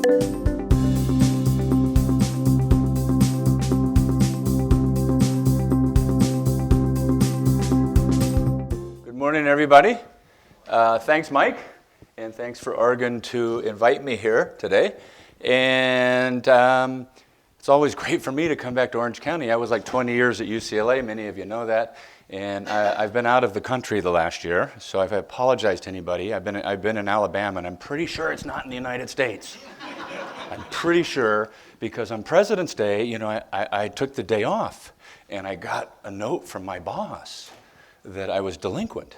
Good morning, everybody. Thanks, Mike, and thanks for Argen to invite me here today. And it's always great for me to come back to Orange County. I was like 20 years at UCLA, many of you know that. And I've been out of the country the last year, so if I apologize to anybody, I've been in Alabama, and I'm pretty sure it's not in the United States. I'm pretty sure, because on President's Day, you know, I took the day off, and I got a note from my boss that I was delinquent.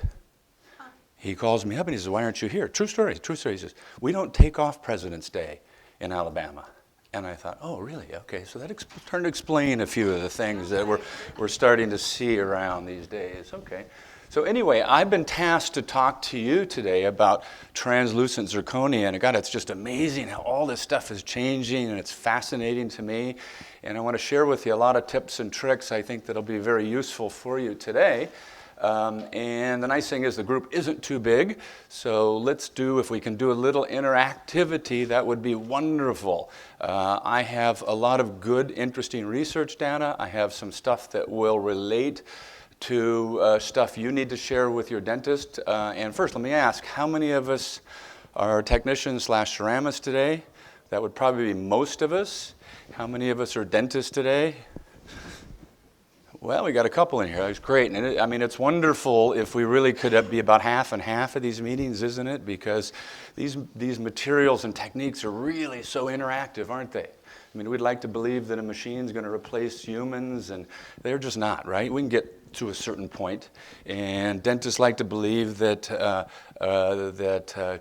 He calls me up and he says, "Why aren't you here?" True story, true story. He says, "We don't take off President's Day in Alabama." And I thought, oh, really? Okay, so that turned to explain a few of the things that we're starting to see around these days. Okay. So anyway, I've been tasked to talk to you today about translucent zirconia, and God, it's just amazing how all this stuff is changing, and it's fascinating to me. And I want to share with you a lot of tips and tricks I think that'll be very useful for you today. And the nice thing is the group isn't too big, so if we can do a little interactivity, that would be wonderful. I have a lot of good, interesting research data. I have some stuff that will relate to stuff you need to share with your dentist. And first, let me ask, how many of us are technicians/ceramists today? That would probably be most of us. How many of us are dentists today? Well, we got a couple in here. That's great. And I mean, it's wonderful if we really could be about half and half of these meetings, isn't it? Because these materials and techniques are really so interactive, aren't they? I mean, we'd like to believe that a machine's going to replace humans, and they're just not, right? We can get to a certain point, and dentists like to believe that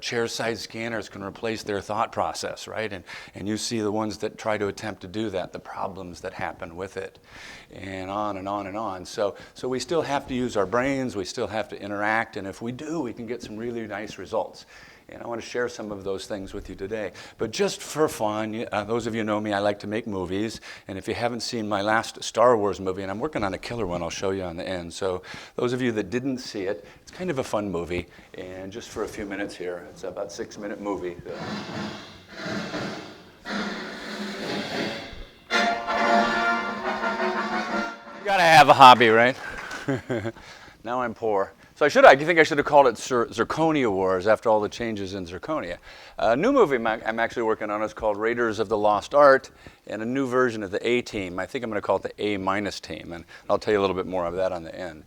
chair-side scanners can replace their thought process, right? And you see the ones that try to attempt to do that, the problems that happen with it, and on and on and on. So we still have to use our brains, we still have to interact, and if we do, we can get some really nice results. And I want to share some of those things with you today. But just for fun, those of you who know me, I like to make movies. And if you haven't seen my last Star Wars movie, and I'm working on a killer one I'll show you on the end. So those of you that didn't see it, it's kind of a fun movie. And just for a few minutes here, it's about a 6-minute movie. You gotta have a hobby, right? Now I'm poor. So I think I should have called it Zirconia Wars after all the changes in zirconia. A new movie I'm actually working on is called Raiders of the Lost Art, and a new version of the A-Team. I think I'm going to call it the A- team, and I'll tell you a little bit more of that on the end.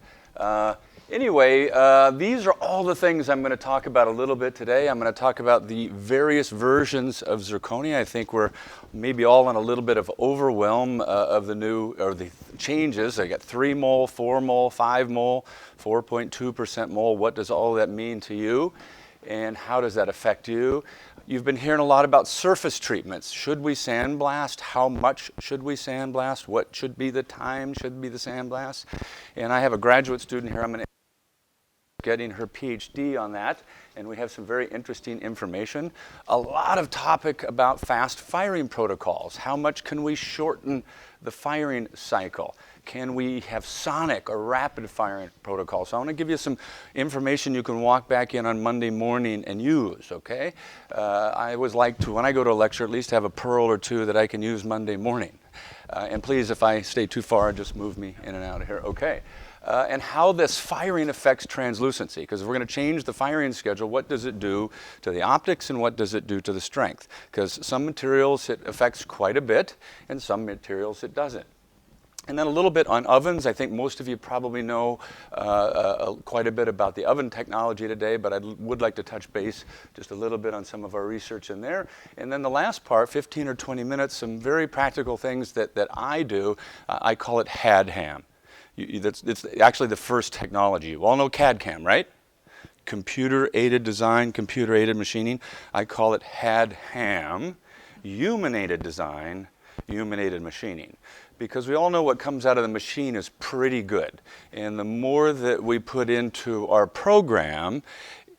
Anyway, these are all the things I'm going to talk about a little bit today. I'm going to talk about the various versions of zirconia. I think we're maybe all in a little bit of overwhelm of the changes. I got 3 mole, 4 mole, 5 mole, 4.2% mole. What does all that mean to you? And how does that affect you? You've been hearing a lot about surface treatments. Should we sandblast? How much should we sandblast? What should be the time? Should be the sandblast? And I have a graduate student here. I'm going to getting her PhD on that, and we have some very interesting information. A lot of topic about fast firing protocols. How much can we shorten the firing cycle? Can we have sonic or rapid firing protocols? So I want to give you some information you can walk back in on Monday morning and use, okay? I always like to, when I go to a lecture, at least have a pearl or two that I can use Monday morning. And please, if I stay too far, just move me in and out of here, okay? And how this firing affects translucency, because if we're going to change the firing schedule, what does it do to the optics and what does it do to the strength? Because some materials it affects quite a bit, and some materials it doesn't. And then a little bit on ovens. I think most of you probably know quite a bit about the oven technology today, but I would like to touch base just a little bit on some of our research in there. And then the last part, 15 or 20 minutes, some very practical things that I do. I call it HAD-HAM. It's actually the first technology. You all know CAD-CAM, right? Computer-aided design, computer-aided machining. I call it HAD-HAM, human-aided design, human-aided machining. Because we all know what comes out of the machine is pretty good. And the more that we put into our program,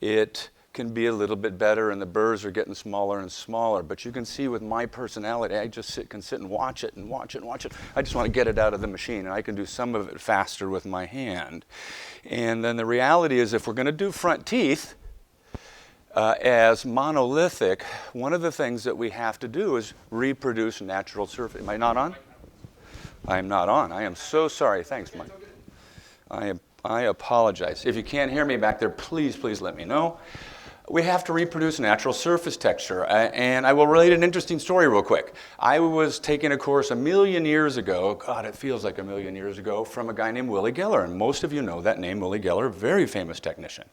it can be a little bit better, and the burrs are getting smaller and smaller. But you can see with my personality, I just can sit and watch it and watch it and watch it. I just want to get it out of the machine, and I can do some of it faster with my hand. And then the reality is if we're going to do front teeth, As monolithic, one of the things that we have to do is reproduce natural surface. Am I not on? I am not on. I am so sorry. Thanks, Mike. I apologize. If you can't hear me back there, please, please let me know. We have to reproduce natural surface texture. And I will relate an interesting story real quick. I was taking a course a million years ago, God, it feels like a million years ago, from a guy named Willie Geller. And most of you know that name, Willie Geller, very famous technician.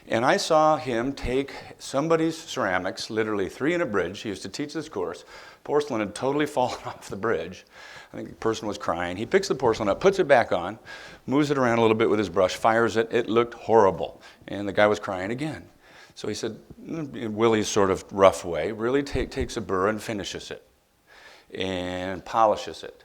And I saw him take somebody's ceramics, literally 3 in a bridge. He used to teach this course. Porcelain had totally fallen off the bridge. I think the person was crying. He picks the porcelain up, puts it back on, moves it around a little bit with his brush, fires it. It looked horrible. And the guy was crying again. So he said, in Willie's sort of rough way, really takes a burr and finishes it and polishes it.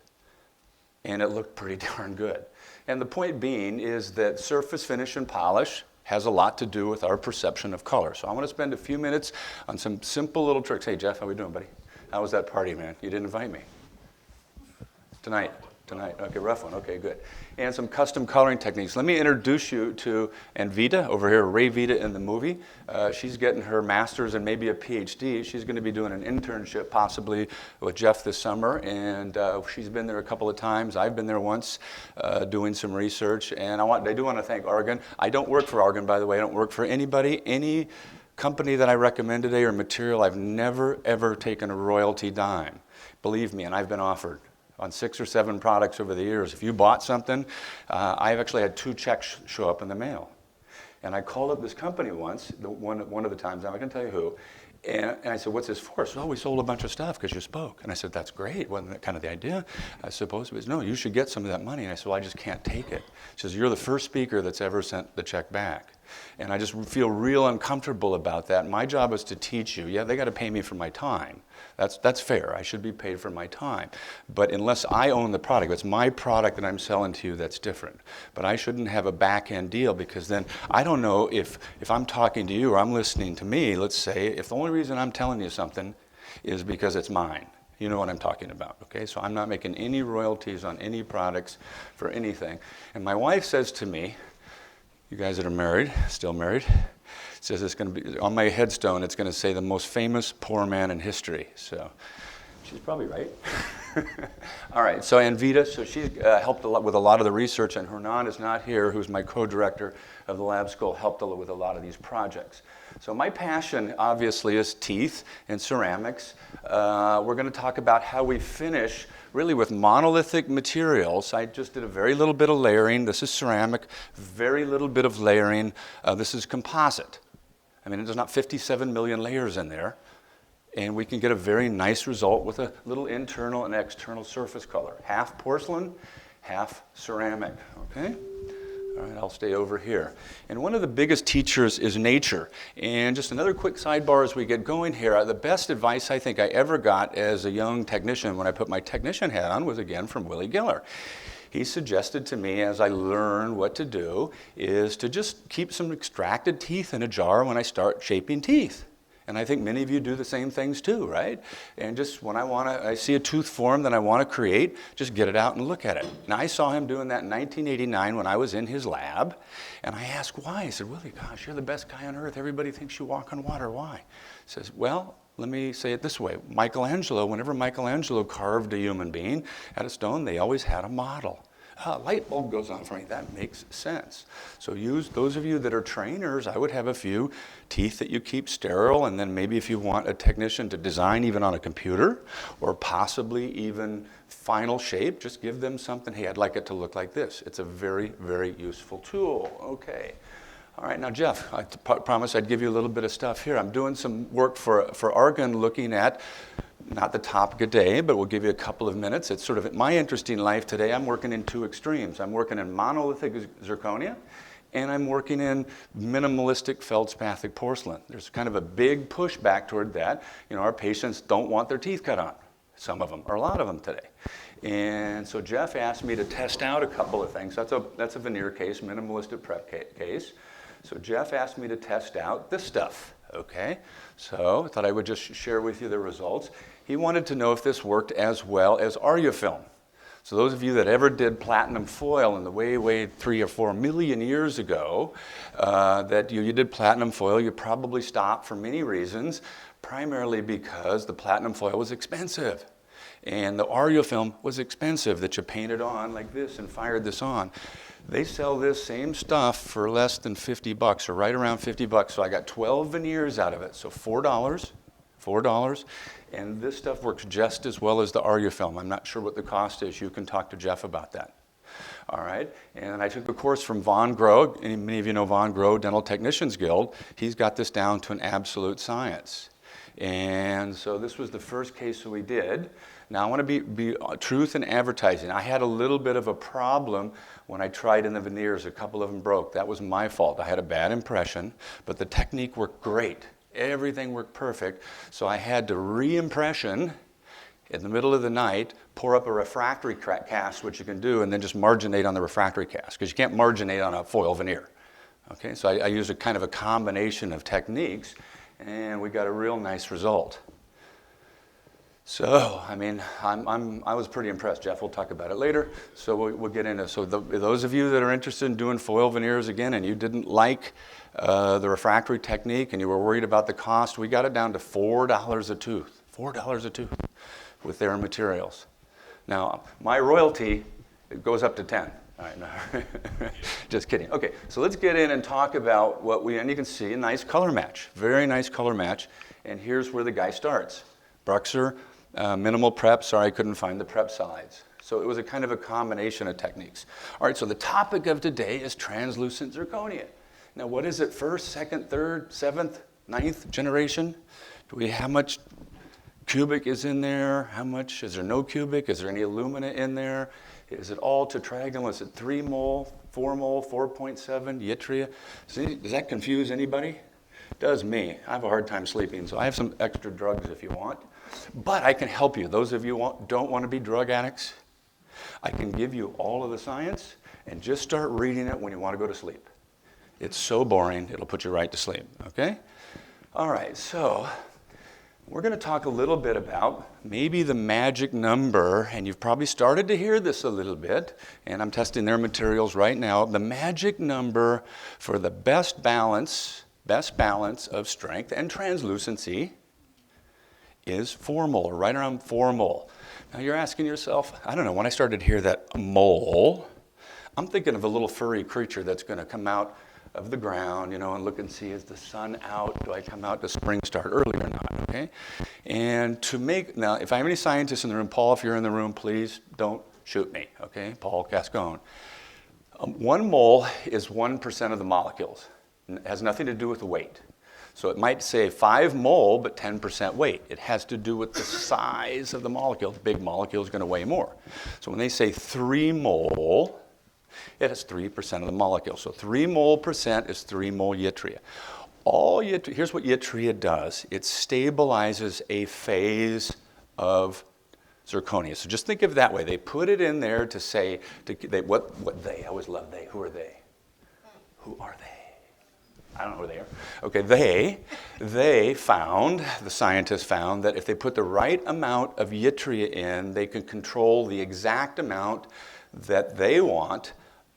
And it looked pretty darn good. And the point being is that surface finish and polish has a lot to do with our perception of color. So I want to spend a few minutes on some simple little tricks. Hey, Jeff, how we doing, buddy? How was that party, man? You didn't invite me. Tonight. Okay, rough one. Okay, good. And some custom coloring techniques. Let me introduce you to Anvita over here, Ray Vita in the movie. She's getting her master's and maybe a PhD. She's going to be doing an internship possibly with Jeff this summer. And she's been there a couple of times. I've been there once doing some research. And I do want to thank Argen. I don't work for Argen, by the way. I don't work for anybody. Any company that I recommend today or material, I've never, ever taken a royalty dime. Believe me, and I've been offered on 6 or 7 products over the years. If you bought something, I've actually had 2 checks show up in the mail. And I called up this company once, one of the times, I'm not going to tell you who, and I said, what's this for? So, we sold a bunch of stuff because you spoke. And I said, that's great. Wasn't that kind of the idea? I suppose it was, no, you should get some of that money. And I said, well, I just can't take it. She says, you're the first speaker that's ever sent the check back. And I just feel real uncomfortable about that. My job is to teach you. Yeah, they got to pay me for my time. That's fair. I should be paid for my time. But unless I own the product, it's my product that I'm selling to you, that's different. But I shouldn't have a back-end deal because then I don't know if I'm talking to you or I'm listening to me, let's say, if the only reason I'm telling you something is because it's mine. You know what I'm talking about, okay? So I'm not making any royalties on any products for anything. And my wife says to me, you guys that are married, still married, says it's going to be, on my headstone, it's going to say the most famous poor man in history. So she's probably right. All right, so Anvita, so she's helped a lot with a lot of the research, and Hernan is not here, who's my co-director of the lab school, helped with a lot of these projects. So my passion, obviously, is teeth and ceramics. We're going to talk about how we finish really with monolithic materials. I just did a very little bit of layering. This is ceramic, very little bit of layering. This is composite. I mean, there's not 57 million layers in there. And we can get a very nice result with a little internal and external surface color. Half porcelain, half ceramic, okay? All right, I'll stay over here. And one of the biggest teachers is nature. And just another quick sidebar as we get going here. The best advice I think I ever got as a young technician when I put my technician hat on was again from Willie Geller. He suggested to me as I learned what to do is to just keep some extracted teeth in a jar when I start shaping teeth. And I think many of you do the same things too, right? And just when I see a tooth form that I want to create, just get it out and look at it. And I saw him doing that in 1989 when I was in his lab. And I asked why. I said, Willie, gosh, you're the best guy on earth. Everybody thinks you walk on water. Why? He says, well, let me say it this way. Michelangelo, whenever Michelangelo carved a human being out of stone, they always had a model. Light bulb goes on for me. That makes sense. So those of you that are trainers, I would have a few teeth that you keep sterile, and then maybe if you want a technician to design even on a computer, or possibly even final shape, just give them something. Hey, I'd like it to look like this. It's a very, very useful tool. Okay. All right, now Jeff, I promised I'd give you a little bit of stuff here. I'm doing some work for Argen looking at not the topic of day, but we'll give you a couple of minutes. It's sort of my interesting life today. I'm working in 2 extremes. I'm working in monolithic zirconia, and I'm working in minimalistic feldspathic porcelain. There's kind of a big push back toward that. You know, our patients don't want their teeth cut on, some of them, or a lot of them today. And so Jeff asked me to test out a couple of things. That's a veneer case, minimalistic prep case. So Jeff asked me to test out this stuff. Okay, so I thought I would just share with you the results. He wanted to know if this worked as well as Arufilm. So those of you that ever did platinum foil in the way 3 or 4 million years ago, that you did platinum foil, you probably stopped for many reasons, primarily because the platinum foil was expensive. And the Argen film was expensive that you painted on like this and fired this on. They sell this same stuff for less than 50 bucks or right around 50 bucks. So I got 12 veneers out of it. So $4. And this stuff works just as well as the Argen film. I'm not sure what the cost is. You can talk to Jeff about that. All right, and I took a course from Von Groh, and many of you know Von Groh, Dental Technicians Guild. He's got this down to an absolute science. And so this was the first case that we did. Now I want to be truth in advertising. I had a little bit of a problem when I tried in the veneers. A couple of them broke. That was my fault. I had a bad impression, but the technique worked great. Everything worked perfect. So I had to re-impression in the middle of the night, pour up a refractory cast, which you can do, and then just marginate on the refractory cast, because you can't marginate on a foil veneer. Okay, so I used a kind of a combination of techniques, and we got a real nice result. So, I mean, I was pretty impressed. Jeff will talk about it later, so we'll get into it. So those of you that are interested in doing foil veneers again, and you didn't like the refractory technique, and you were worried about the cost, we got it down to $4 a tooth. $4 a tooth with their materials. Now, my royalty, it goes up to 10. All right, no. Just kidding. Okay, so let's get in and talk about and you can see a nice color match, very nice color match. And here's where the guy starts. Bruxer, minimal prep. Sorry, I couldn't find the prep sides. So it was a kind of a combination of techniques. All right, so the topic of today is translucent zirconia. Now, what is it? First, second, third, seventh, ninth generation? How much cubic is in there? How much? Is there no cubic? Is there any alumina in there? Is it all tetragonal? Is it 3 mole, 4 mole, 4.7, yttria? See, does that confuse anybody? It does me. I have a hard time sleeping, so I have some extra drugs if you want. But I can help you. Those of you who don't want to be drug addicts, I can give you all of the science and just start reading it when you want to go to sleep. It's so boring, it'll put you right to sleep, okay? All right, so we're going to talk a little bit about maybe the magic number, and you've probably started to hear this a little bit, and I'm testing their materials right now. The magic number for the best balance of strength and translucency is 4 mole, or right around 4 mole. Now you're asking yourself, I don't know, when I started to hear that mole, I'm thinking of a little furry creature that's going to come out of the ground, and look and see, is the sun out? Do I come out? Does spring start early or not? Okay? And now, if I have any scientists in the room, Paul, if you're in the room, please don't shoot me, okay? Paul Gascon. 1 mole is 1% of the molecules. It has nothing to do with the weight. So it might say 5 mole, but 10% weight. It has to do with the size of the molecule. The big molecule is going to weigh more. So when they say 3 mole, it has 3% of the molecule. So 3 mole percent is 3 mole yttria. Here's what yttria does. It stabilizes a phase of zirconia. So just think of it that way. They put it in there to say, I always love they. Who are they? Who are they? I don't know who they are. Okay, the scientists found that if they put the right amount of yttria in, they can control the exact amount that they want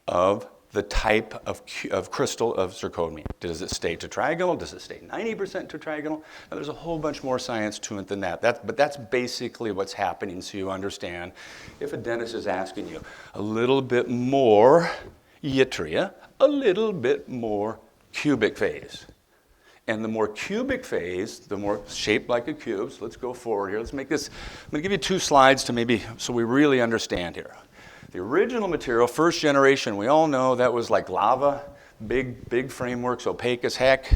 of the type of crystal of zirconia. Does it stay tetragonal? Does it stay 90% tetragonal? Now, there's a whole bunch more science to it than that. But that's basically what's happening, so you understand. If a dentist is asking you a little bit more yttria, a little bit more cubic phase. And the more cubic phase, the more shaped like a cube. So let's go forward here. Let's make this, I'm going to give you 2 slides so we really understand here. The original material, first generation, we all know that was like lava, big frameworks, opaque as heck.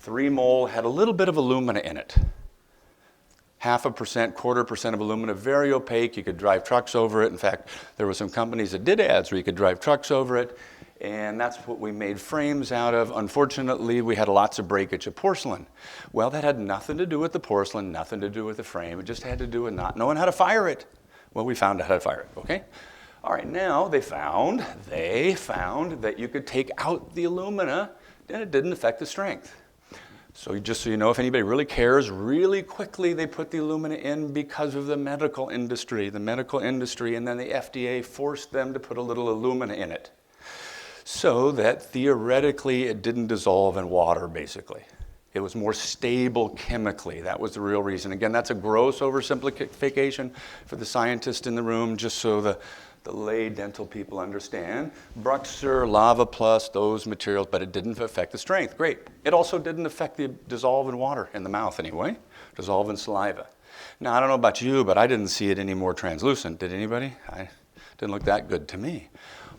3 mole, had a little bit of alumina in it. 0.5%, 1/4% of alumina, very opaque. You could drive trucks over it. In fact, there were some companies that did ads where you could drive trucks over it. And that's what we made frames out of. Unfortunately, we had lots of breakage of porcelain. Well, that had nothing to do with the porcelain, nothing to do with the frame. It just had to do with not knowing how to fire it. Well, we found out how to fire it, okay? All right, now they found that you could take out the alumina and it didn't affect the strength. So just so you know, if anybody really cares, really quickly they put the alumina in because of the medical industry. The medical industry, and then the FDA forced them to put a little alumina in it so that theoretically it didn't dissolve in water, basically. It was more stable chemically. That was the real reason. Again, that's a gross oversimplification for the scientist in the room, just so the lay dental people understand. Bruxer, Lava Plus, those materials, but it didn't affect the strength. Great. It also didn't affect the dissolve in water, in the mouth anyway, dissolve in saliva. Now, I don't know about you, but I didn't see it any more translucent. Did anybody? It didn't look that good to me.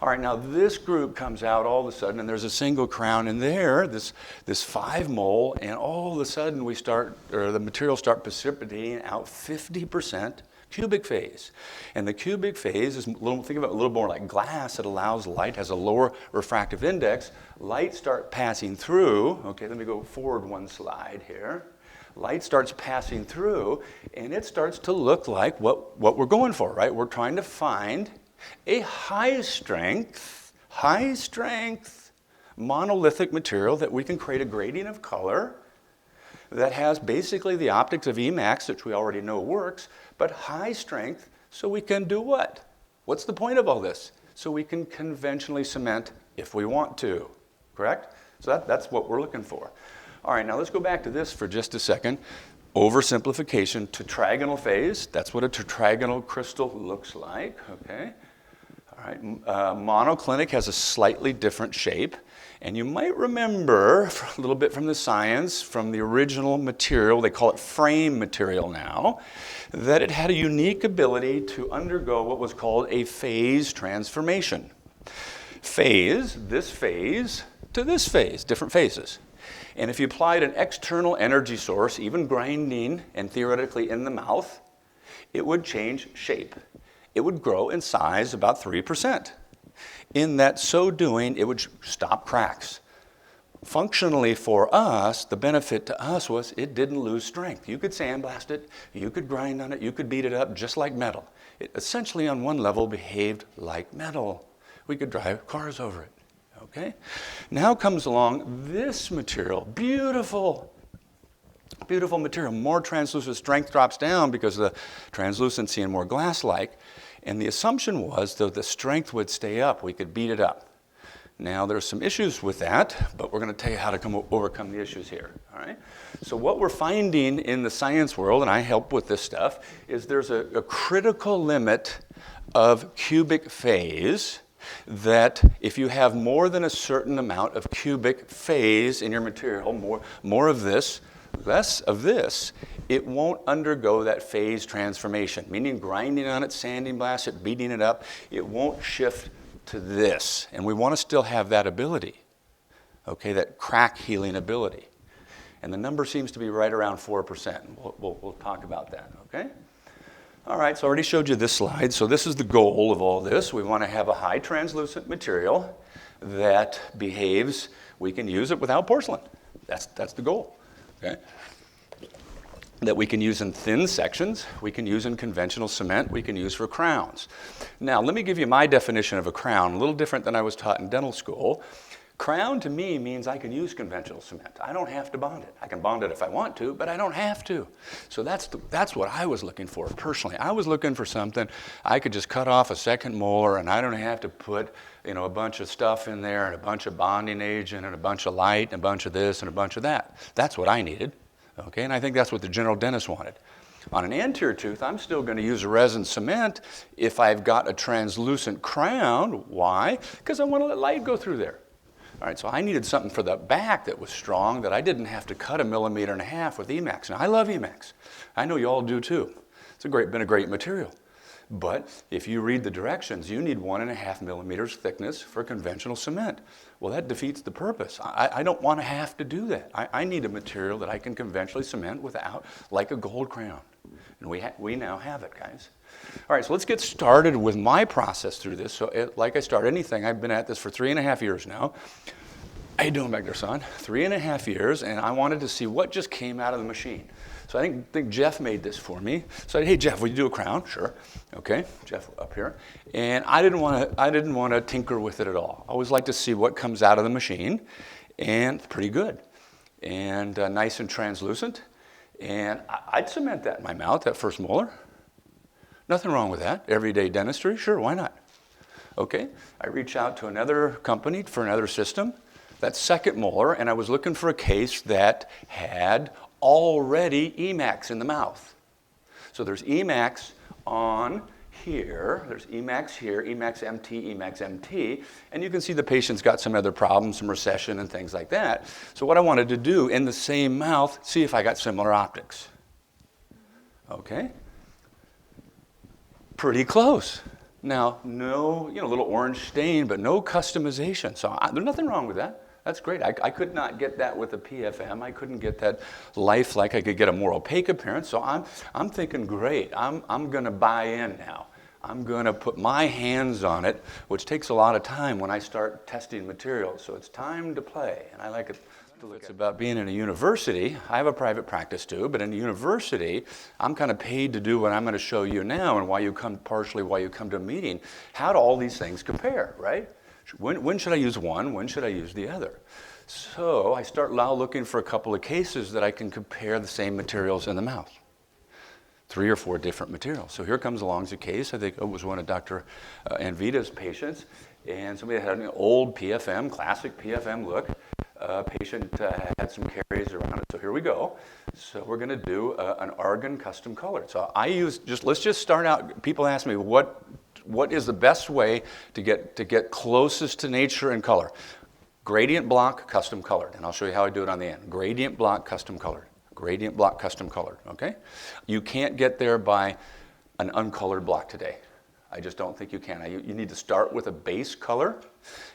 All right, now this group comes out all of a sudden, and there's a single crown in there, this 5 mole, and all of a sudden the materials start precipitating out 50% cubic phase. And the cubic phase is think of it a little more like glass. It allows light, has a lower refractive index. Light starts passing through. Okay, let me go forward one slide here. Light starts passing through, and it starts to look like what we're going for, right? We're trying to find a high strength monolithic material that we can create a gradient of color that has basically the optics of Emax, which we already know works, but high strength, so we can do what? What's the point of all this? So we can conventionally cement if we want to, correct? So that's what we're looking for. All right, now let's go back to this for just a second. Oversimplification, tetragonal phase. That's what a tetragonal crystal looks like, okay? All right, monoclinic has a slightly different shape. And you might remember a little bit from the science, from the original material, they call it frame material now, that it had a unique ability to undergo what was called a phase transformation. This phase to this phase, different phases. And if you applied an external energy source, even grinding and theoretically in the mouth, it would change shape. It would grow in size about 3%. In that so doing, it would stop cracks. Functionally for us, the benefit to us was it didn't lose strength. You could sandblast it, you could grind on it, you could beat it up just like metal. It essentially on one level behaved like metal. We could drive cars over it, okay? Now comes along this material, beautiful material, more translucent, strength drops down because of the translucency and more glass-like. And the assumption was that the strength would stay up. We could beat it up. Now, there's some issues with that, but we're going to tell you how to overcome the issues here, all right? So what we're finding in the science world, and I help with this stuff, is there's a critical limit of cubic phase that if you have more than a certain amount of cubic phase in your material, more of this, less of this, it won't undergo that phase transformation, meaning grinding on it, sanding blast it, beating it up, it won't shift to this. And we want to still have that ability, okay, that crack healing ability. And the number seems to be right around 4%. We'll talk about that, okay? All right, so I already showed you this slide. So this is the goal of all this. We want to have a high translucent material that behaves. We can use it without porcelain. That's the goal, okay? That we can use in thin sections, we can use in conventional cement, we can use for crowns. Now, let me give you my definition of a crown, a little different than I was taught in dental school. Crown to me means I can use conventional cement. I don't have to bond it. I can bond it if I want to, but I don't have to. So that's what I was looking for personally. I was looking for something I could just cut off a second molar and I don't have to put a bunch of stuff in there and a bunch of bonding agent and a bunch of light and a bunch of this and a bunch of that. That's what I needed. Okay, and I think that's what the general dentist wanted. On an anterior tooth, I'm still going to use a resin cement if I've got a translucent crown. Why? Because I want to let light go through there. All right, so I needed something for the back that was strong that I didn't have to cut 1.5 millimeters with Emax. Now, I love Emax. I know you all do too. It's been a great material. But if you read the directions, you need 1.5 millimeters thickness for conventional cement. Well, that defeats the purpose. I don't want to have to do that. I need a material that I can conventionally cement without, like a gold crown. And we now have it, guys. All right, so let's get started with my process through this. So like I start anything, I've been at this for 3.5 years now. How you doing back there, son? 3.5 years, and I wanted to see what just came out of the machine. So I think Jeff made this for me. So I said, hey, Jeff, will you do a crown? Sure. Okay, Jeff up here. And I didn't want to tinker with it at all. I always like to see what comes out of the machine, and it's pretty good. and nice and translucent. And I'd cement that in my mouth, that first molar. Nothing wrong with that. Everyday dentistry, sure, why not? Okay, I reach out to another company for another system, that second molar, and I was looking for a case that had already Emax in the mouth. So there's Emax on here, there's Emax here, Emax MT, Emax MT, and you can see the patient's got some other problems, some recession and things like that. So what I wanted to do in the same mouth, see if I got similar optics. Okay, pretty close. Now, no, little orange stain, but no customization. So there's nothing wrong with that. That's great. I could not get that with a PFM. I couldn't get that lifelike. I could get a more opaque appearance. So I'm thinking, great. I'm going to buy in now. I'm going to put my hands on it, which takes a lot of time when I start testing materials. So it's time to play, and I like it. It's about being in a university. I have a private practice too, but in a university, I'm kind of paid to do what I'm going to show you now, and why you come to a meeting. How do all these things compare, right? When should I use one? When should I use the other? So I start now looking for a couple of cases that I can compare the same materials in the mouth. 3 or 4 different materials. So here comes along a case. I think it was one of Dr. Anvita's patients, and somebody had an old PFM, classic PFM look. Patient had some caries around it. So here we go. So we're going to do an Argen custom colored. So I use let's just start out. People ask me what is the best way to get closest to nature in color. Gradient block custom colored, and I'll show you how I do it on the end. Gradient block custom colored. Gradient block custom colored. Okay, you can't get there by an uncolored block today. I just don't think you can. You need to start with a base color,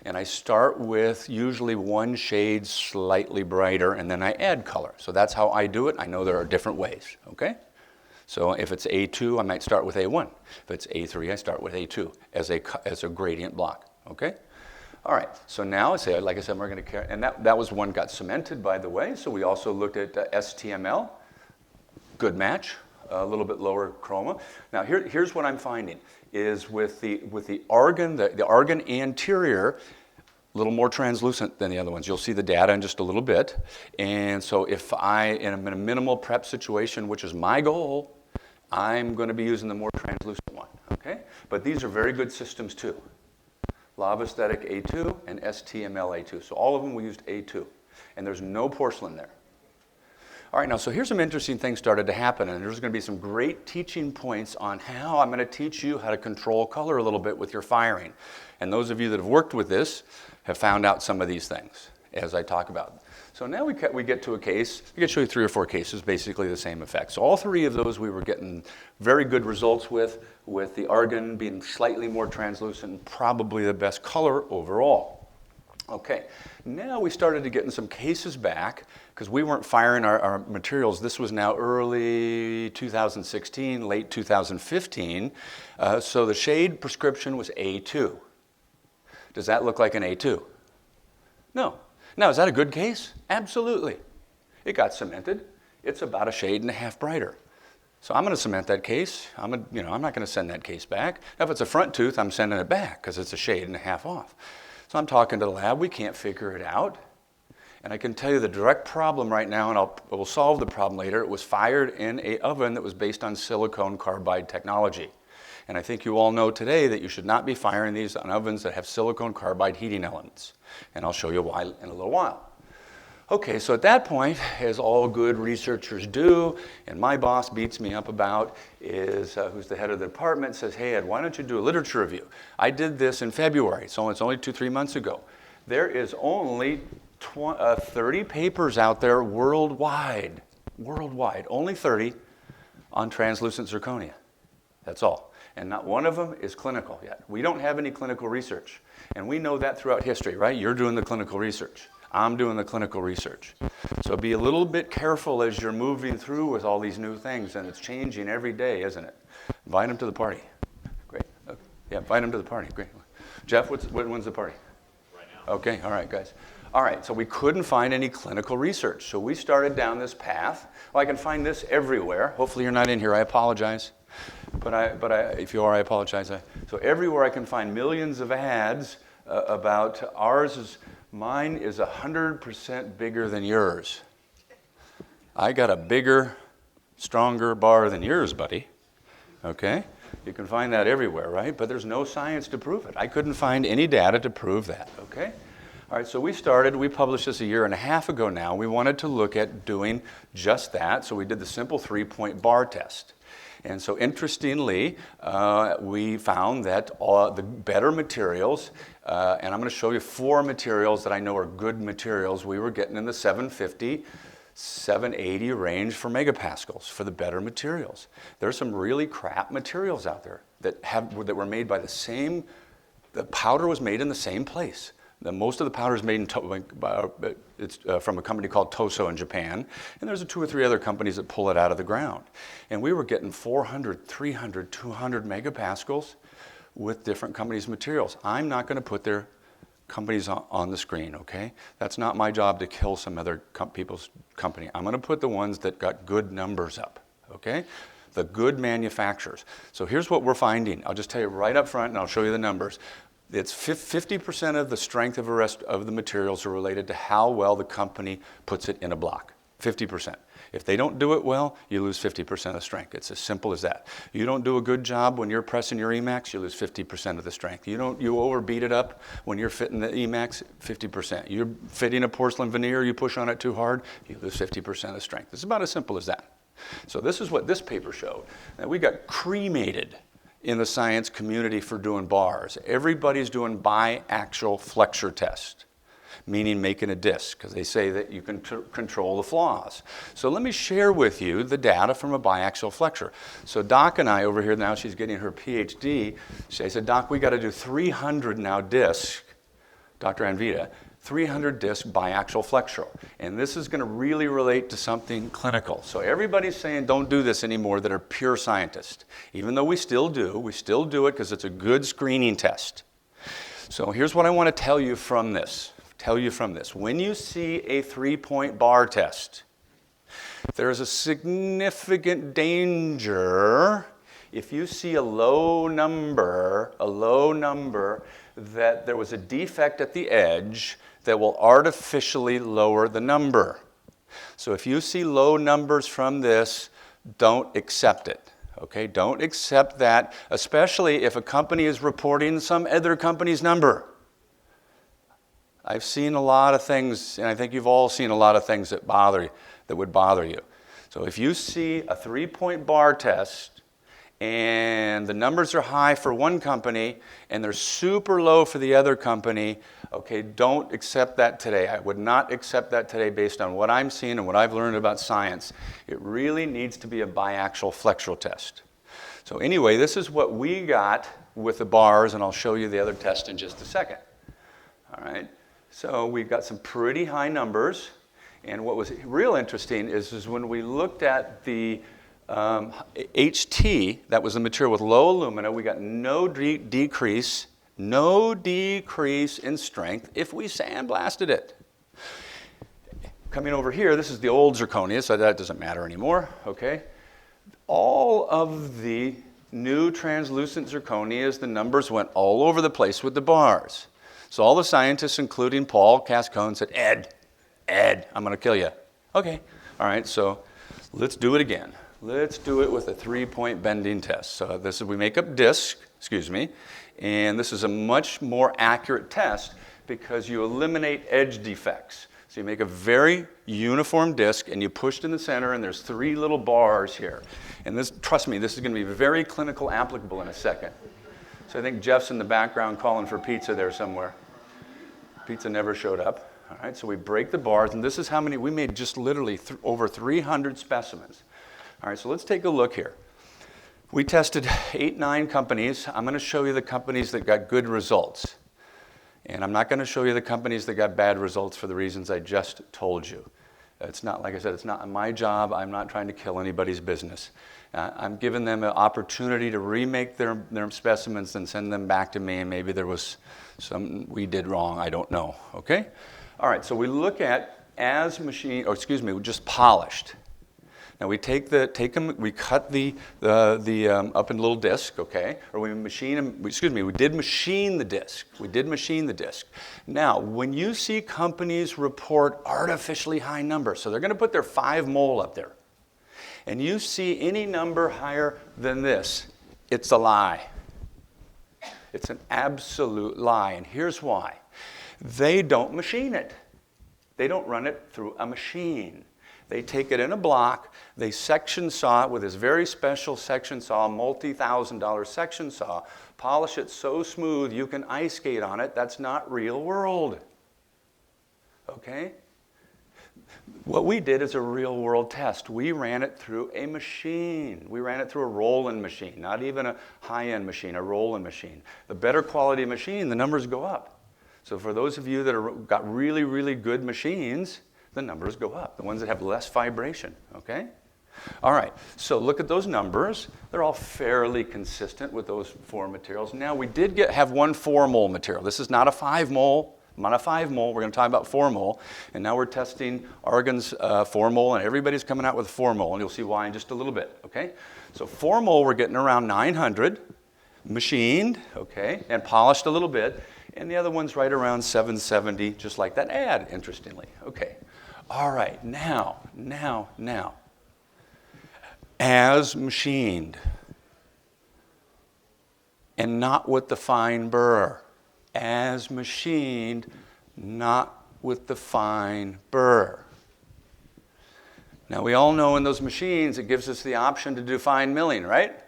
and I start with usually one shade slightly brighter, and then I add color. So that's how I do it. I know there are different ways, okay? So if it's A2, I might start with A1. If it's A3, I start with A2 as a gradient block, okay? All right, so now like I said, we're gonna carry, and that was one got cemented, by the way. So we also looked at STML, good match. A little bit lower chroma. Now here's what I'm finding is with the Argen, the Argen anterior, a little more translucent than the other ones. You'll see the data in just a little bit. And so if in a minimal prep situation, which is my goal, I'm going to be using the more translucent one. Okay? But these are very good systems too. Lav Aesthetic A2 and STML A2. So all of them we used A2, and there's no porcelain there. All right, now, so here's some interesting things started to happen, and there's going to be some great teaching points on how I'm going to teach you how to control color a little bit with your firing. And those of you that have worked with this have found out some of these things as I talk about. So now we get to a case. We can show you 3 or 4 cases, basically the same effect. So all 3 of those we were getting very good results with the Argen being slightly more translucent, probably the best color overall. Okay, now we started to get in some cases back because we weren't firing our materials. This was now early 2016, late 2015. So the shade prescription was A2. Does that look like an A2? No. Now, is that a good case? Absolutely. It got cemented. It's about a shade and a half brighter. So I'm going to cement that case. I'm not going to send that case back. Now, if it's a front tooth, I'm sending it back because it's a shade and a half off. So I'm talking to the lab. We can't figure it out. And I can tell you the direct problem right now, and I will solve the problem later. It was fired in an oven that was based on silicon carbide technology. And I think you all know today that you should not be firing these on ovens that have silicon carbide heating elements. And I'll show you why in a little while. Okay, so at that point, as all good researchers do, and my boss beats me up about, is who's the head of the department, says, hey, Ed, why don't you do a literature review? I did this in February, so it's only 2-3 months ago. There is only 30 papers out there worldwide, only 30 on translucent zirconia. That's all. And not one of them is clinical yet. We don't have any clinical research. And we know that throughout history, right? You're doing the clinical research. I'm doing the clinical research. So be a little bit careful as you're moving through with all these new things, and it's changing every day, isn't it? Invite them to the party. Great. Okay. Yeah, invite them to the party. Great. Jeff, when's the party? Right now. Okay, all right, guys. All right, so we couldn't find any clinical research. So we started down this path. Well, I can find this everywhere. Hopefully you're not in here. I apologize. But if you are, I apologize. So everywhere I can find millions of ads about ours is, mine is 100% bigger than yours. I got a bigger, stronger bar than yours, buddy. Okay? You can find that everywhere, right? But there's no science to prove it. I couldn't find any data to prove that, okay? All right, so we published this a year and a half ago now. We wanted to look at doing just that, so we did the simple 3-point bar test. And so interestingly, we found that the better materials, and I'm going to show you 4 materials that I know are good materials, we were getting in the 750, 780 range for megapascals for the better materials. There's some really crap materials out there that were made by the powder was made in the same place. Most of the powder is made from a company called Toso in Japan, and there's 2 or 3 other companies that pull it out of the ground. And we were getting 400, 300, 200 megapascals with different companies' materials. I'm not going to put their companies on the screen, okay? That's not my job to kill some other people's company. I'm going to put the ones that got good numbers up, okay? The good manufacturers. So here's what we're finding. I'll just tell you right up front, and I'll show you the numbers. It's 50% of the strength of the rest of the materials are related to how well the company puts it in a block. 50%. If they don't do it well, you lose 50% of strength. It's as simple as that. You don't do a good job when you're pressing your Emax, you lose 50% of the strength. You overbeat it up when you're fitting the Emax, 50%. You're fitting a porcelain veneer, you push on it too hard, you lose 50% of strength. It's about as simple as that. So this is what this paper showed. Now, we got cremated in the science community for doing bars. Everybody's doing biaxial flexure test, meaning making a disc, because they say that you can control the flaws. So let me share with you the data from a biaxial flexure. So Doc and I over here now, she's getting her PhD. I said, Doc, we got to do 300 now disc, Dr. Anvita, 300 disc biaxial flexural. And this is going to really relate to something clinical. So everybody's saying don't do this anymore that are pure scientists. Even though we still do it because it's a good screening test. So here's what I want to tell you from this. When you see a 3-point bar test, there's a significant danger if you see a low number, that there was a defect at the edge that will artificially lower the number. So if you see low numbers from this, don't accept it. Okay, don't accept that, especially if a company is reporting some other company's number. I've seen a lot of things, and I think you've all seen a lot of things that would bother you. So if you see a 3-point bar test and the numbers are high for one company and they're super low for the other company, okay, don't accept that today. I would not accept that today based on what I'm seeing and what I've learned about science. It really needs to be a biaxial flexural test. So anyway, this is what we got with the bars, and I'll show you the other test in just a second. All right, so we've got some pretty high numbers, and what was real interesting is when we looked at the HT, that was the material with low alumina, we got no decrease in strength if we sandblasted it. Coming over here, this is the old zirconia, so that doesn't matter anymore, okay? All of the new translucent zirconias, the numbers went all over the place with the bars. So all the scientists, including Paul Cascone, said, Ed, I'm going to kill you. Okay, all right, so let's do it again. Let's do it with a 3-point bending test. So we make up disc, and this is a much more accurate test because you eliminate edge defects. So you make a very uniform disc and you push it in the center, and there's 3 little bars here. And this, trust me, this is going to be very clinical applicable in a second. So I think Jeff's in the background calling for pizza there somewhere. Pizza never showed up. All right, so we break the bars, and this is how many, we made just literally over 300 specimens. All right, so let's take a look here. We tested 9 companies. I'm going to show you the companies that got good results. And I'm not going to show you the companies that got bad results for the reasons I just told you. It's not, like I said, it's not my job. I'm not trying to kill anybody's business. I'm giving them an opportunity to remake their specimens and send them back to me, and maybe there was something we did wrong. I don't know, okay? All right, so we look at just polished. Now we take them, we cut the up in a little disc, okay? Or we machine them, we did machine the disc. We did machine the disc. Now, when you see companies report artificially high numbers, so they're going to put their 5 mole up there, and you see any number higher than this, it's a lie. It's an absolute lie, and here's why. They don't machine it. They don't run it through a machine. They take it in a block, they section saw it with this very special section saw, multi-$1,000 section saw, polish it so smooth you can ice skate on it. That's not real world. Okay? What we did is a real world test. We ran it through a machine. We ran it through a roll-in machine, not even a high-end machine, a roll-in machine. The better quality machine, the numbers go up. So for those of you that got really, really good machines, the numbers go up, the ones that have less vibration, okay? All right, so look at those numbers. They're all fairly consistent with those 4 materials. Now we did have one 4 mole material. This is not a 5 mole. I'm on a 5 mole. We're going to talk about 4 mole. And now we're testing Argen's 4 mole, and everybody's coming out with 4 mole, and you'll see why in just a little bit, okay? So 4 mole, we're getting around 900, machined, okay, and polished a little bit. And the other one's right around 770, just like that ad, interestingly. Okay. All right, now. As machined, and not with the fine burr. As machined, not with the fine burr. Now, we all know in those machines, it gives us the option to do fine milling, right?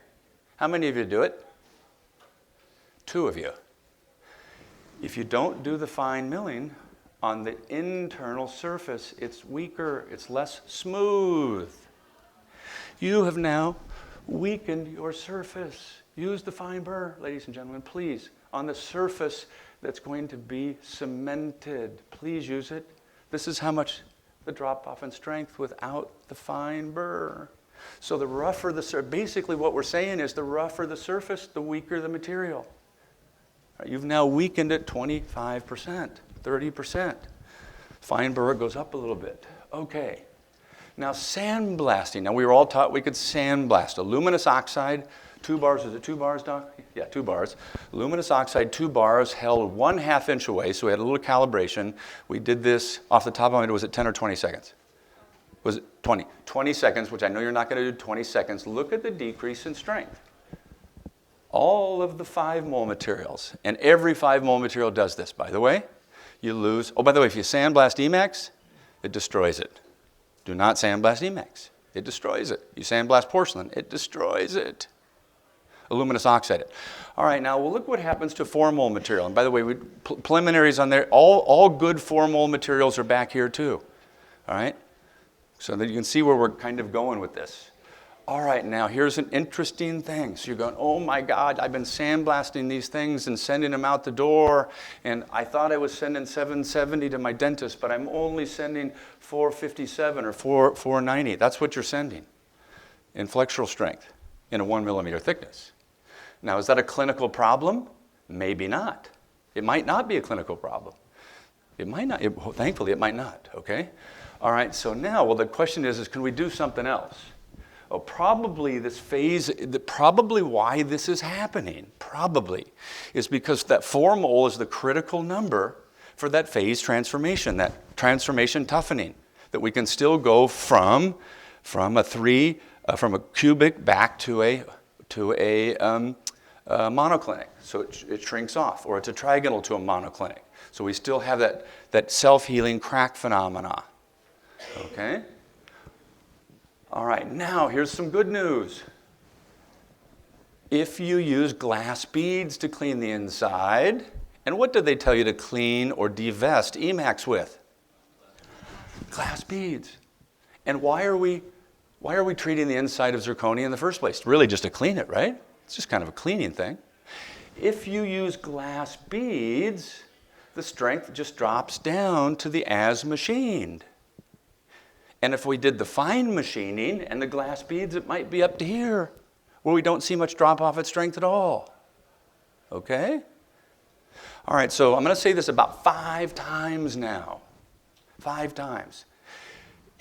How many of you do it? 2 of you. If you don't do the fine milling, on the internal surface, it's weaker, it's less smooth. You have now weakened your surface. Use the fine burr, ladies and gentlemen, please, on the surface that's going to be cemented. Please use it. This is how much the drop-off in strength without the fine burr. So the rougher the surface, basically what we're saying is the rougher the surface, the weaker the material. You've now weakened it 25%, 30%. Fine burr goes up a little bit. Okay. Now sandblasting. Now we were all taught we could sandblast. Aluminous oxide, 2 bars. Is it 2 bars, Doc? Yeah, 2 bars. Aluminous oxide, 2 bars, held 1/2 inch away, so we had a little calibration. We did this off the top of my head. Was it 10 or 20 seconds? Was it 20? 20 seconds, which I know you're not going to do 20 seconds. Look at the decrease in strength. All of the 5 mole materials, and every 5 mole material does this, by the way. You lose, oh, by the way, if you sandblast Emax, it destroys it. Do not sandblast Emax. It destroys it. You sandblast porcelain, it destroys it. Aluminous oxide it. All right, now we'll look what happens to 4 mole material. And by the way, preliminaries on there, all good 4 mole materials are back here too. All right? So that you can see where we're kind of going with this. All right, now here's an interesting thing. So you're going, oh my God, I've been sandblasting these things and sending them out the door, and I thought I was sending 770 to my dentist, but I'm only sending 457 or 490. That's what you're sending in flexural strength in a 1 millimeter thickness. Now, is that a clinical problem? Maybe not. It might not be a clinical problem. It might not. Thankfully, it might not, okay? All right, so now, well, the question is can we do something else? Oh, probably this phase, probably why this is happening, probably, is because that 4 mole is the critical number for that phase transformation, that transformation toughening, that we can still go from a cubic back to a monoclinic. So it shrinks off, or it's a trigonal to a monoclinic. So we still have that self-healing crack phenomena, okay? All right, now here's some good news. If you use glass beads to clean the inside, and what did they tell you to clean or devest Emax with? Glass beads. And why are we treating the inside of zirconia in the first place? Really just to clean it, right? It's just kind of a cleaning thing. If you use glass beads, the strength just drops down to the as machined. And if we did the fine machining and the glass beads, it might be up to here, where we don't see much drop off at strength at all. Okay? All right, so I'm going to say this about 5 times now. 5 times.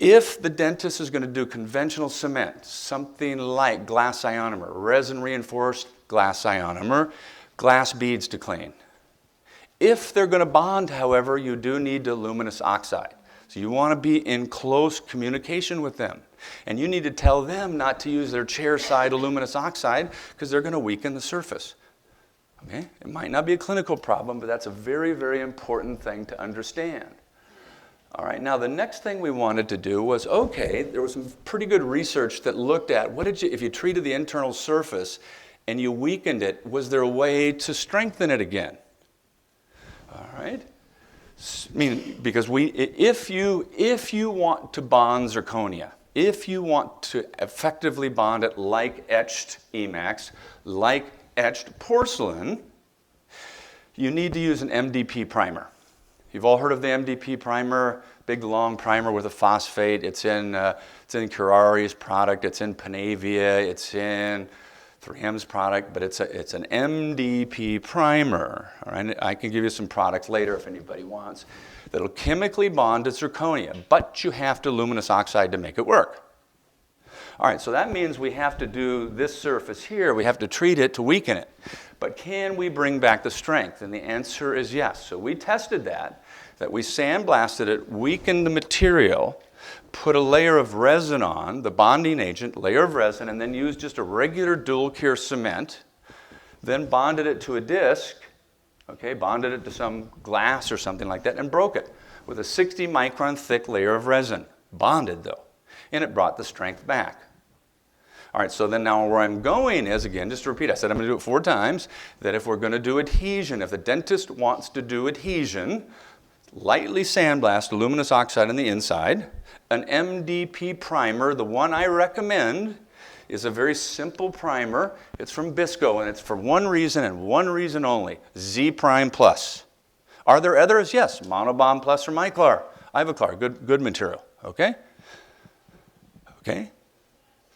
If the dentist is going to do conventional cement, something like glass ionomer, resin-reinforced glass ionomer, glass beads to clean. If they're going to bond, however, you do need aluminous oxide. So you want to be in close communication with them. And you need to tell them not to use their chair-side aluminous oxide because they're going to weaken the surface. Okay? It might not be a clinical problem, but that's a very, very important thing to understand. All right, now the next thing we wanted to do was, okay, there was some pretty good research that looked at if you treated the internal surface and you weakened it, was there a way to strengthen it again? All right, I mean, because if you want to bond zirconia, if you want to effectively bond it like etched Emax, like etched porcelain, you need to use an MDP primer. You've all heard of the MDP primer, big long primer with a phosphate. It's in Curari's product, it's in Panavia, it's in 3M's product, but it's an MDP primer. All right? I can give you some products later if anybody wants. That'll chemically bond to zirconia, but you have to luminous oxide to make it work. All right, so that means we have to do this surface here, we have to treat it to weaken it. But can we bring back the strength? And the answer is yes. So we tested that we sandblasted it, weakened the material, put a layer of resin on, the bonding agent, layer of resin, and then used just a regular dual cure cement, then bonded it to a disc, okay, bonded it to some glass or something like that, and broke it with a 60 micron thick layer of resin. Bonded though, and it brought the strength back. All right, so then now where I'm going is, again, just to repeat, I said I'm going to do it 4 times, that if we're going to do adhesion, if the dentist wants to do adhesion, lightly sandblast aluminous oxide on the inside. An MDP primer, the one I recommend, is a very simple primer. It's from Bisco, and it's for one reason and one reason only, Z Prime Plus. Are there others? Yes, Monobond Plus or Myclar. Ivoclar, good material, okay? Okay.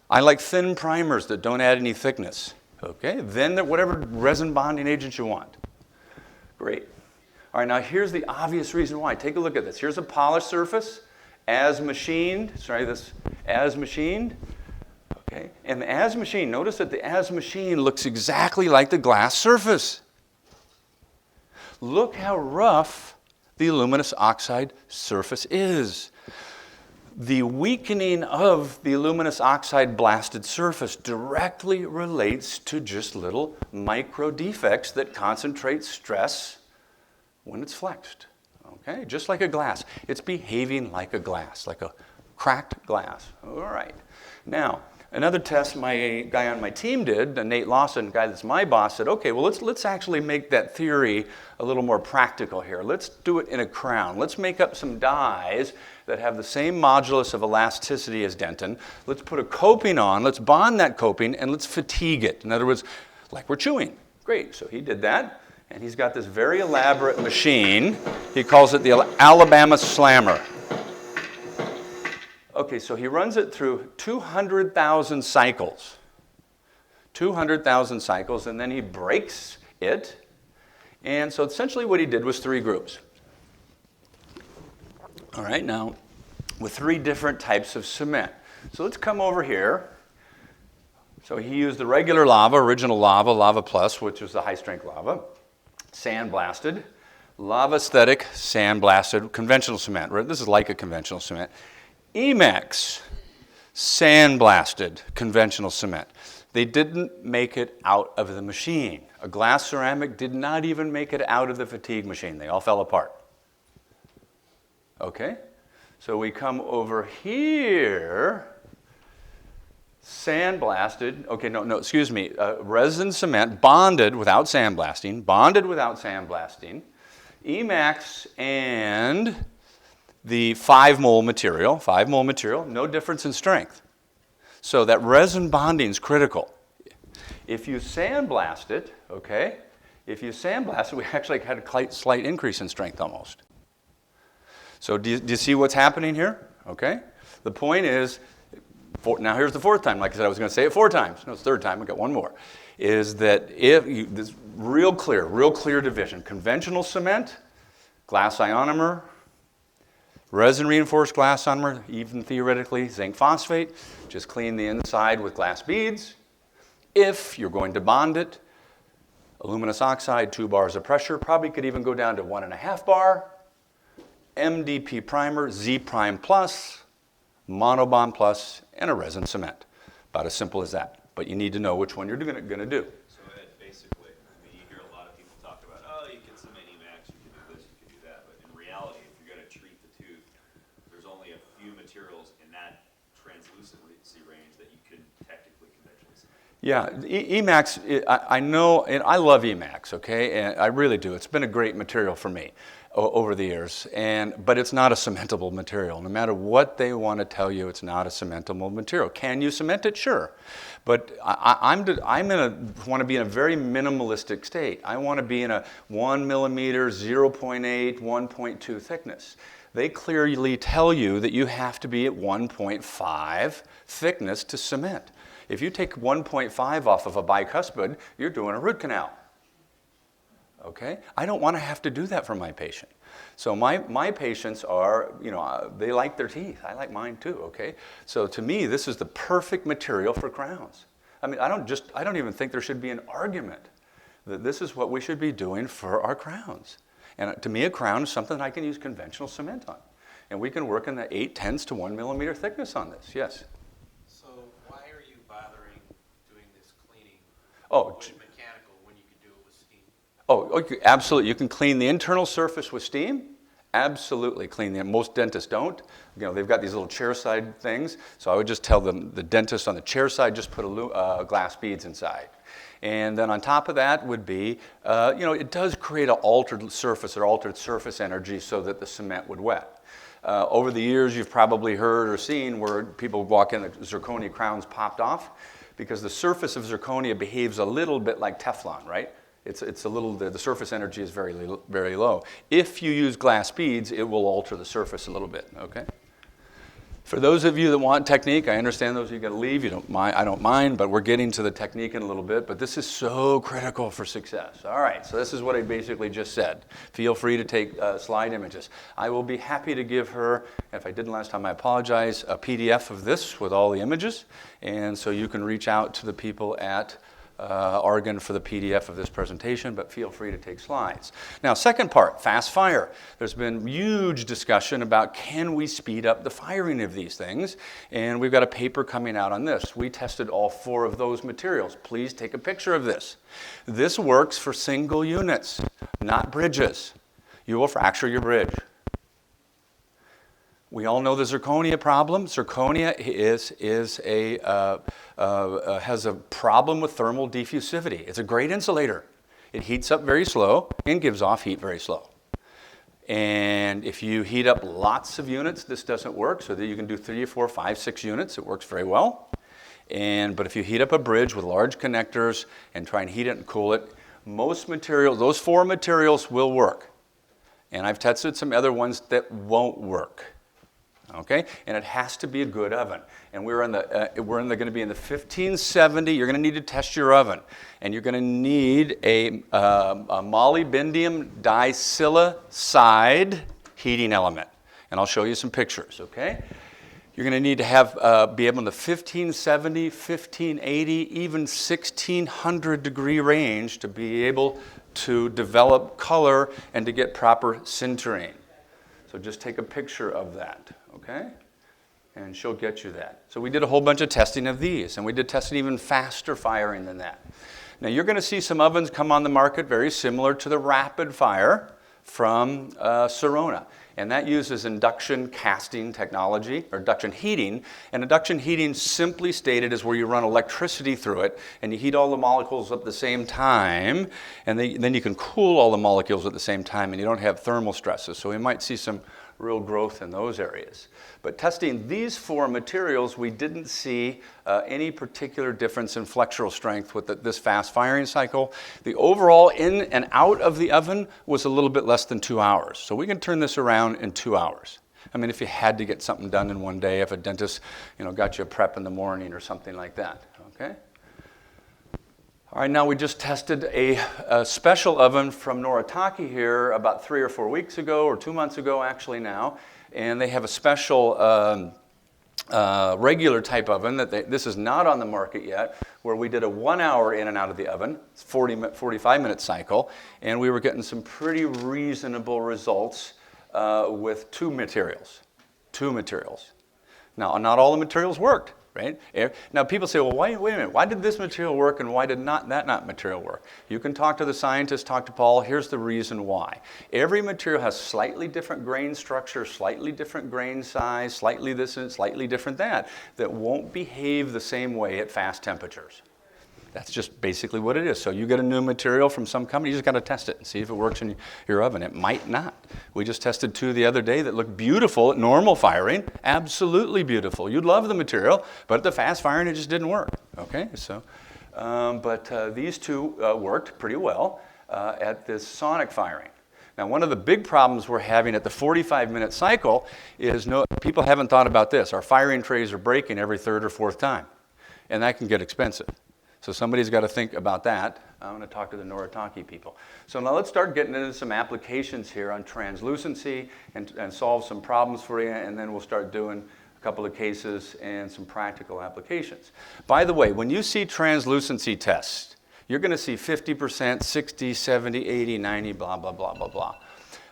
I like thin primers that don't add any thickness, okay? Then whatever resin bonding agent you want. Great. All right, now here's the obvious reason why. Take a look at this. Here's a polished surface, as machined, as machined, okay? And the as machined, notice that the as machined looks exactly like the glass surface. Look how rough the aluminous oxide surface is. The weakening of the aluminous oxide blasted surface directly relates to just little micro defects that concentrate stress when it's flexed, okay? Just like a glass. It's behaving like a glass, like a cracked glass. All right. Now, another test my guy on my team did, Nate Lawson, guy that's my boss, said, okay, well, let's actually make that theory a little more practical here. Let's do it in a crown. Let's make up some dies that have the same modulus of elasticity as dentin. Let's put a coping on, let's bond that coping, and let's fatigue it. In other words, like we're chewing. Great, so he did that. And he's got this very elaborate machine. He calls it the Alabama Slammer. Okay, so he runs it through 200,000 cycles. 200,000 cycles, and then he breaks it. And so essentially what he did was 3 groups. All right, now with 3 different types of cement. So let's come over here. So he used the regular lava, original lava, Lava Plus, which was the high-strength lava. Sandblasted, lava aesthetic, sandblasted, conventional cement. Right? This is like a conventional cement. Emax, sandblasted, conventional cement. They didn't make it out of the machine. A glass ceramic did not even make it out of the fatigue machine. They all fell apart. Okay, so we come over here. Sandblasted, okay, excuse me, resin cement bonded without sandblasting, Emax and the 5 mole material, no difference in strength. So that resin bonding is critical. If you sandblast it, okay, we actually had a slight increase in strength almost. So do you see what's happening here? Okay, the point is, now here's the 4th time. Like I said, I was going to say it 4 times. No, it's the 3rd time. We got one more. Is that this real clear division. Conventional cement, glass ionomer, Resin reinforced glass armor, even theoretically zinc phosphate. Just clean the inside with glass beads. If you're going to bond it, aluminous oxide, 2 bars of pressure, probably could even go down to 1.5 bar. MDP primer, Z prime plus, monobond plus, and a resin cement. About as simple as that. But you need to know which one you're going to do. So Ed, basically, I mean, you hear a lot of people talk about, oh, you can cement Emax, you can do this, you can do that. But in reality, if you're going to treat the tooth, there's only a few materials in that translucency range that you can technically conventionally cement. Yeah, Emax, I know, and I love Emax, okay? And I really do. It's been a great material for me over the years, but it's not a cementable material. No matter what they want to tell you, it's not a cementable material. Can you cement it? Sure. But I want to be in a very minimalistic state. I want to be in a 1 millimeter, 0.8, 1.2 thickness. They clearly tell you that you have to be at 1.5 thickness to cement. If you take 1.5 off of a bicuspid, you're doing a root canal. Okay? I don't want to have to do that for my patient. So my patients are, they like their teeth. I like mine too, okay? So to me, this is the perfect material for crowns. I mean, I don't even think there should be an argument that this is what we should be doing for our crowns. And to me, a crown is something I can use conventional cement on. And we can work in the 0.8 to 1 millimeter thickness on this, yes. So why are you bothering doing this cleaning Oh, with mechanical when you could do it with steam? Oh, absolutely. You can clean the internal surface with steam. Absolutely clean them. Most dentists don't. They've got these little chair side things. So I would just tell them, the dentist on the chair side, just put glass beads inside. And then on top of that would be, it does create an altered surface or altered surface energy so that the cement would wet. Over the years, you've probably heard or seen where people walk in, the zirconia crowns popped off because the surface of zirconia behaves a little bit like Teflon, right? It's a little, the surface energy is very, very low. If you use glass beads, it will alter the surface a little bit, okay? For those of you that want technique, I understand those of you got to leave. You don't mind, I don't mind, but we're getting to the technique in a little bit. But this is so critical for success. All right, so this is what I basically just said. Feel free to take slide images. I will be happy to give her, if I didn't last time, I apologize, a PDF of this with all the images. And so you can reach out to the people at Argen for the PDF of this presentation, but feel free to take slides. Now, second part, fast fire. There's been huge discussion about can we speed up the firing of these things, and we've got a paper coming out on this. We tested all 4 of those materials. Please take a picture of this. This works for single units, not bridges. You will fracture your bridge. We all know the zirconia problem. Zirconia has a problem with thermal diffusivity. It's a great insulator. It heats up very slow and gives off heat very slow. And if you heat up lots of units, this doesn't work. So that you can do 3, 4, 5, 6 units. It works very well. But if you heat up a bridge with large connectors and try and heat it and cool it, most materials, those 4 materials will work. And I've tested some other ones that won't work. Okay, and it has to be a good oven. And we're going to be in the 1570. You're going to need to test your oven, and you're going to need a molybdenum disilicate heating element. And I'll show you some pictures. Okay, you're going to need to be able in the 1570, 1580, even 1600 degree range to be able to develop color and to get proper sintering. So just take a picture of that. Okay? And she'll get you that. So we did a whole bunch of testing of these, and we did testing even faster firing than that. Now you're going to see some ovens come on the market very similar to the rapid fire from Sirona. And that uses induction casting technology, or induction heating. And induction heating, simply stated, is where you run electricity through it, and you heat all the molecules at the same time, and then you can cool all the molecules at the same time, and you don't have thermal stresses. So we might see some real growth in those areas. But testing these 4 materials, we didn't see any particular difference in flexural strength with this fast firing cycle. The overall in and out of the oven was a little bit less than 2 hours. So we can turn this around in 2 hours. I mean, if you had to get something done in one day, if a dentist, got you a prep in the morning or something like that, okay? All right, now we just tested a special oven from Noritake here about 3 or 4 weeks ago, or 2 months ago actually now. and they have a special regular type oven this is not on the market yet, where we did a 1 hour in and out of the oven, 45-minute cycle, and we were getting some pretty reasonable results with two materials. Now, not all the materials worked, right? Now, people say, well, wait a minute, why did this material work and why did that material work? You can talk to the scientists, talk to Paul. Here's the reason why. Every material has slightly different grain structure, slightly different grain size, slightly this and slightly different that won't behave the same way at fast temperatures. That's just basically what it is. So you get a new material from some company, you just got to test it and see if it works in your oven. It might not. We just tested two the other day that looked beautiful at normal firing, absolutely beautiful. You'd love the material, but at the fast firing, it just didn't work. Okay, so, these two worked pretty well at this sonic firing. Now, one of the big problems we're having at the 45-minute cycle is people haven't thought about this. Our firing trays are breaking every third or fourth time, and that can get expensive. So somebody's got to think about that. I'm going to talk to the Noritake people. So now let's start getting into some applications here on translucency and solve some problems for you, and then we'll start doing a couple of cases and some practical applications. By the way, when you see translucency tests, you're going to see 50%, 60, 70, 80, 90, blah, blah, blah, blah, blah.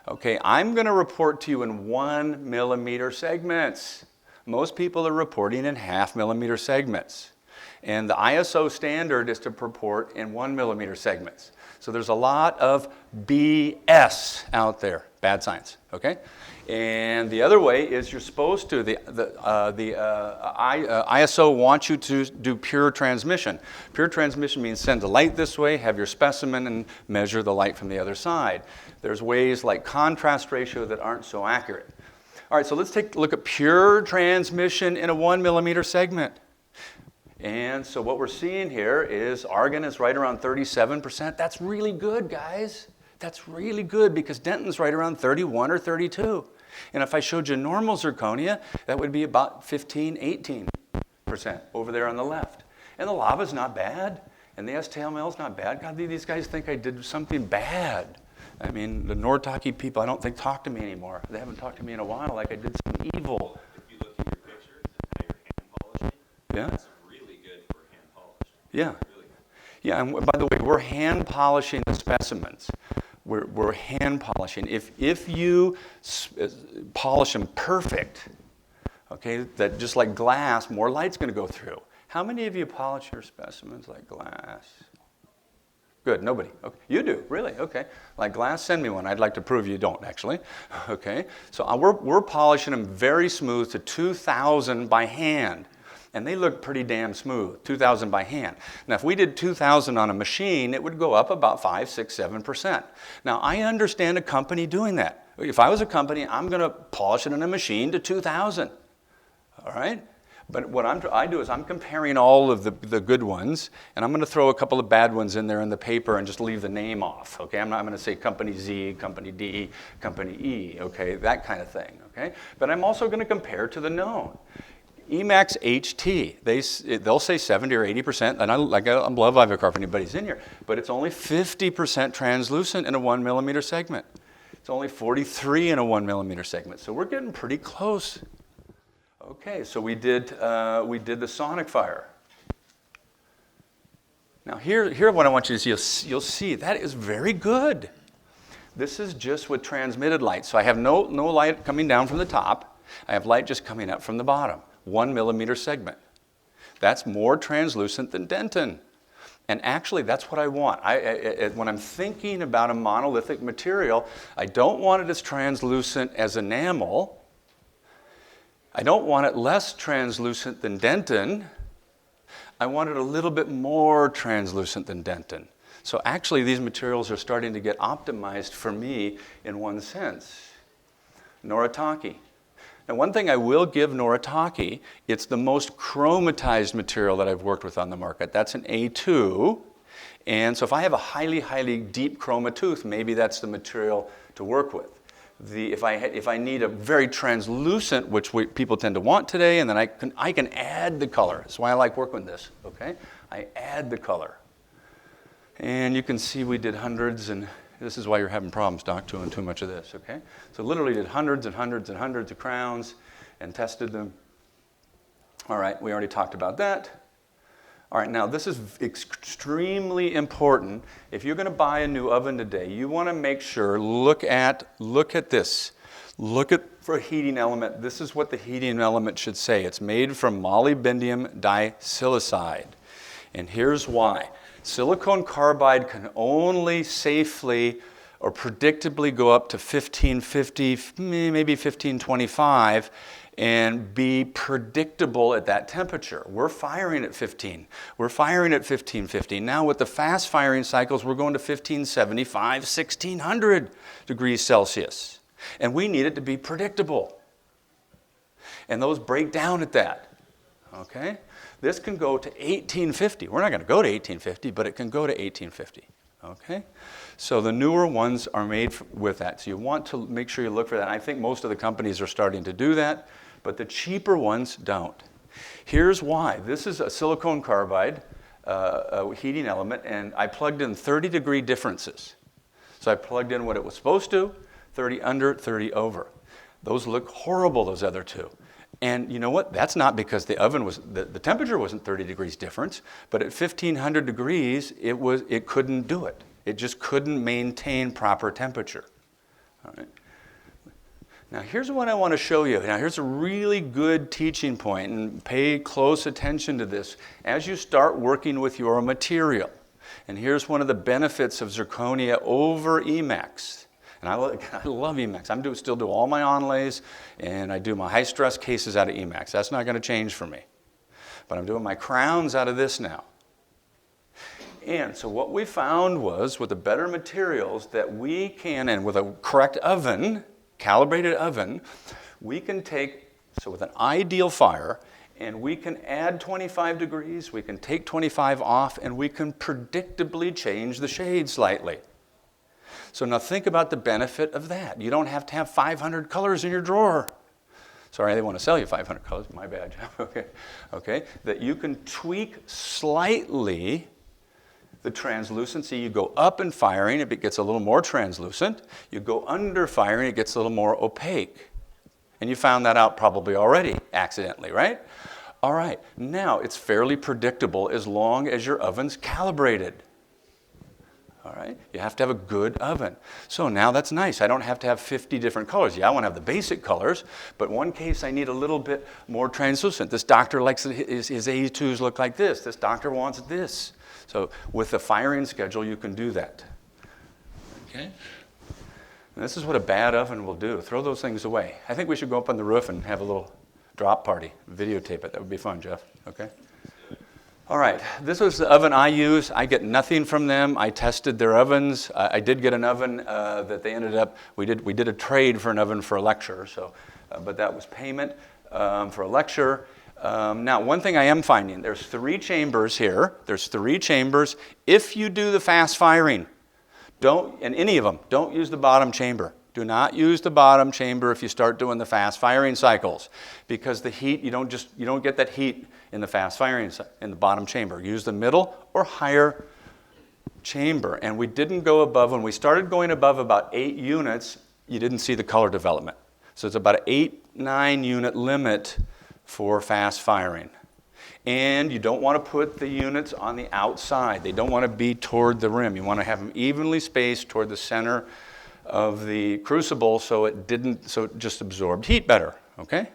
Okay, I'm going to report to you in 1 millimeter segments. Most people are reporting in 0.5 millimeter segments. And the ISO standard is to report in 1 millimeter segments. So there's a lot of BS out there, bad science, okay? And the other way is you're supposed to, ISO wants you to do pure transmission. Pure transmission means send the light this way, have your specimen, and measure the light from the other side. There's ways like contrast ratio that aren't so accurate. All right, so let's take a look at pure transmission in a 1 millimeter segment. And so what we're seeing here is Argen is right around 37%. That's really good, guys. That's really good because Denton's right around 31 or 32. And if I showed you normal zirconia, that would be about 15, 18% over there on the left. And the lava's not bad, and the STML's not bad. God, these guys think I did something bad. I mean, the Noritake people, I don't think talk to me anymore. They haven't talked to me in a while like I did some evil. If you look at your pictures and how you're hand polishing, yeah. That's really good for hand polish. Yeah. Really good. Yeah, and by the way, we're hand polishing the specimens. We're hand polishing. If you polish them perfect, okay, that just like glass, more light's going to go through. How many of you polish your specimens like glass? Good, nobody. Okay. You do, really? Okay. Like glass, send me one. I'd like to prove you don't, actually. Okay. So we're polishing them very smooth to 2,000 by hand. And they look pretty damn smooth, 2,000 by hand. Now, if we did 2,000 on a machine, it would go up about 5, 6, 7%. Now, I understand a company doing that. If I was a company, I'm going to polish it in a machine to 2,000. All right? But what I do is I'm comparing all of the good ones, and I'm going to throw a couple of bad ones in there in the paper and just leave the name off. Okay? I'm going to say company Z, company D, company E. Okay? That kind of thing. Okay? But I'm also going to compare to the known. Emax HT, they'll say 70 or 80%, and I love Ivocar if anybody's in here, but it's only 50% translucent in a 1 millimeter segment. It's only 43 in a 1 millimeter segment, so we're getting pretty close. Okay, so we did the sonic fire. Now here what I want you to see, you'll see that is very good. This is just with transmitted light, so I have no light coming down from the top. I have light just coming up from the bottom. 1 millimeter segment. That's more translucent than Denton. And actually, that's what I want. When I'm thinking about a monolithic material, I don't want it as translucent as enamel. I don't want it less translucent than Denton. I want it a little bit more translucent than Denton. So actually, these materials are starting to get optimized for me in one sense. Noritake. Now, one thing I will give Noritake, it's the most chromatized material that I've worked with on the market. That's an A2. And so if I have a highly, highly deep chroma tooth, maybe that's the material to work with. If I need a very translucent, which people tend to want today, and then I can add the color. That's why I like working with this, okay? I add the color. And you can see we did hundreds, and This is why you're having problems, Doc, doing too much of this, okay? So literally did hundreds and hundreds and hundreds of crowns and tested them. All right, we already talked about that. All right, now this is extremely important. If you're going to buy a new oven today, you want to make sure, look at this. Look at for a heating element. This is what the heating element should say. It's made from molybdenum disilicate. And here's why. Silicon carbide can only safely or predictably go up to 1550, maybe 1525, and be predictable at that temperature. We're firing at 15. We're firing at 1550. Now with the fast firing cycles, we're going to 1575, 1600 degrees Celsius. And we need it to be predictable. And those break down at that, okay? This can go to 1850. We're not going to go to 1850, but it can go to 1850, okay? So the newer ones are made with that. So you want to make sure you look for that. I think most of the companies are starting to do that, but the cheaper ones don't. Here's why. This is a silicon carbide heating element, and I plugged in 30-degree differences. So I plugged in what it was supposed to, 30 under, 30 over. Those look horrible, those other two. And you know what? That's not because the oven was, the temperature wasn't 30 degrees difference, but at 1500 degrees, it couldn't do it. It just couldn't maintain proper temperature. All right. Now here's what I want to show you. Now here's a really good teaching point, and pay close attention to this as you start working with your material. And here's one of the benefits of zirconia over Emax. And I love Emax. I still do all my onlays, and I do my high stress cases out of Emax. That's not going to change for me. But I'm doing my crowns out of this now. And so what we found was, with the better materials that we can, and with a correct oven, calibrated oven, we can take, so with an ideal fire, and we can add 25 degrees, we can take 25 off, and we can predictably change the shade slightly. So now think about the benefit of that. You don't have to have 500 colors in your drawer. Sorry, they want to sell you 500 colors. My bad, Jeff. Okay. Okay. That you can tweak slightly the translucency. You go up in firing, it gets a little more translucent. You go under firing, it gets a little more opaque. And you found that out probably already accidentally, right? All right. Now, it's fairly predictable as long as your oven's calibrated. All right, you have to have a good oven. So now that's nice. I don't have to have 50 different colors. Yeah, I want to have the basic colors, but one case I need a little bit more translucent. This doctor likes his A2s look like this. This doctor wants this. So with the firing schedule, you can do that. Okay? And this is what a bad oven will do. Throw those things away. I think we should go up on the roof and have a little drop party, videotape it. That would be fun, Jeff. Okay? All right, this was the oven I use. I get nothing from them. I tested their ovens. I did get an oven that they ended up, we did a trade for an oven for a lecture, so, but that was payment for a lecture. Now, one thing I am finding, there's 3 chambers here. There's 3 chambers. If you do the fast firing, in any of them, don't use the bottom chamber. Do not use the bottom chamber if you start doing the fast firing cycles, because the heat, you don't get that heat in the fast firing in the bottom chamber. Use the middle or higher chamber. And we didn't go above, when we started going above about 8 units, you didn't see the color development. So it's about an 8-9 unit limit for fast firing. And you don't want to put the units on the outside. They don't want to be toward the rim. You want to have them evenly spaced toward the center of the crucible so it just absorbed heat better, okay?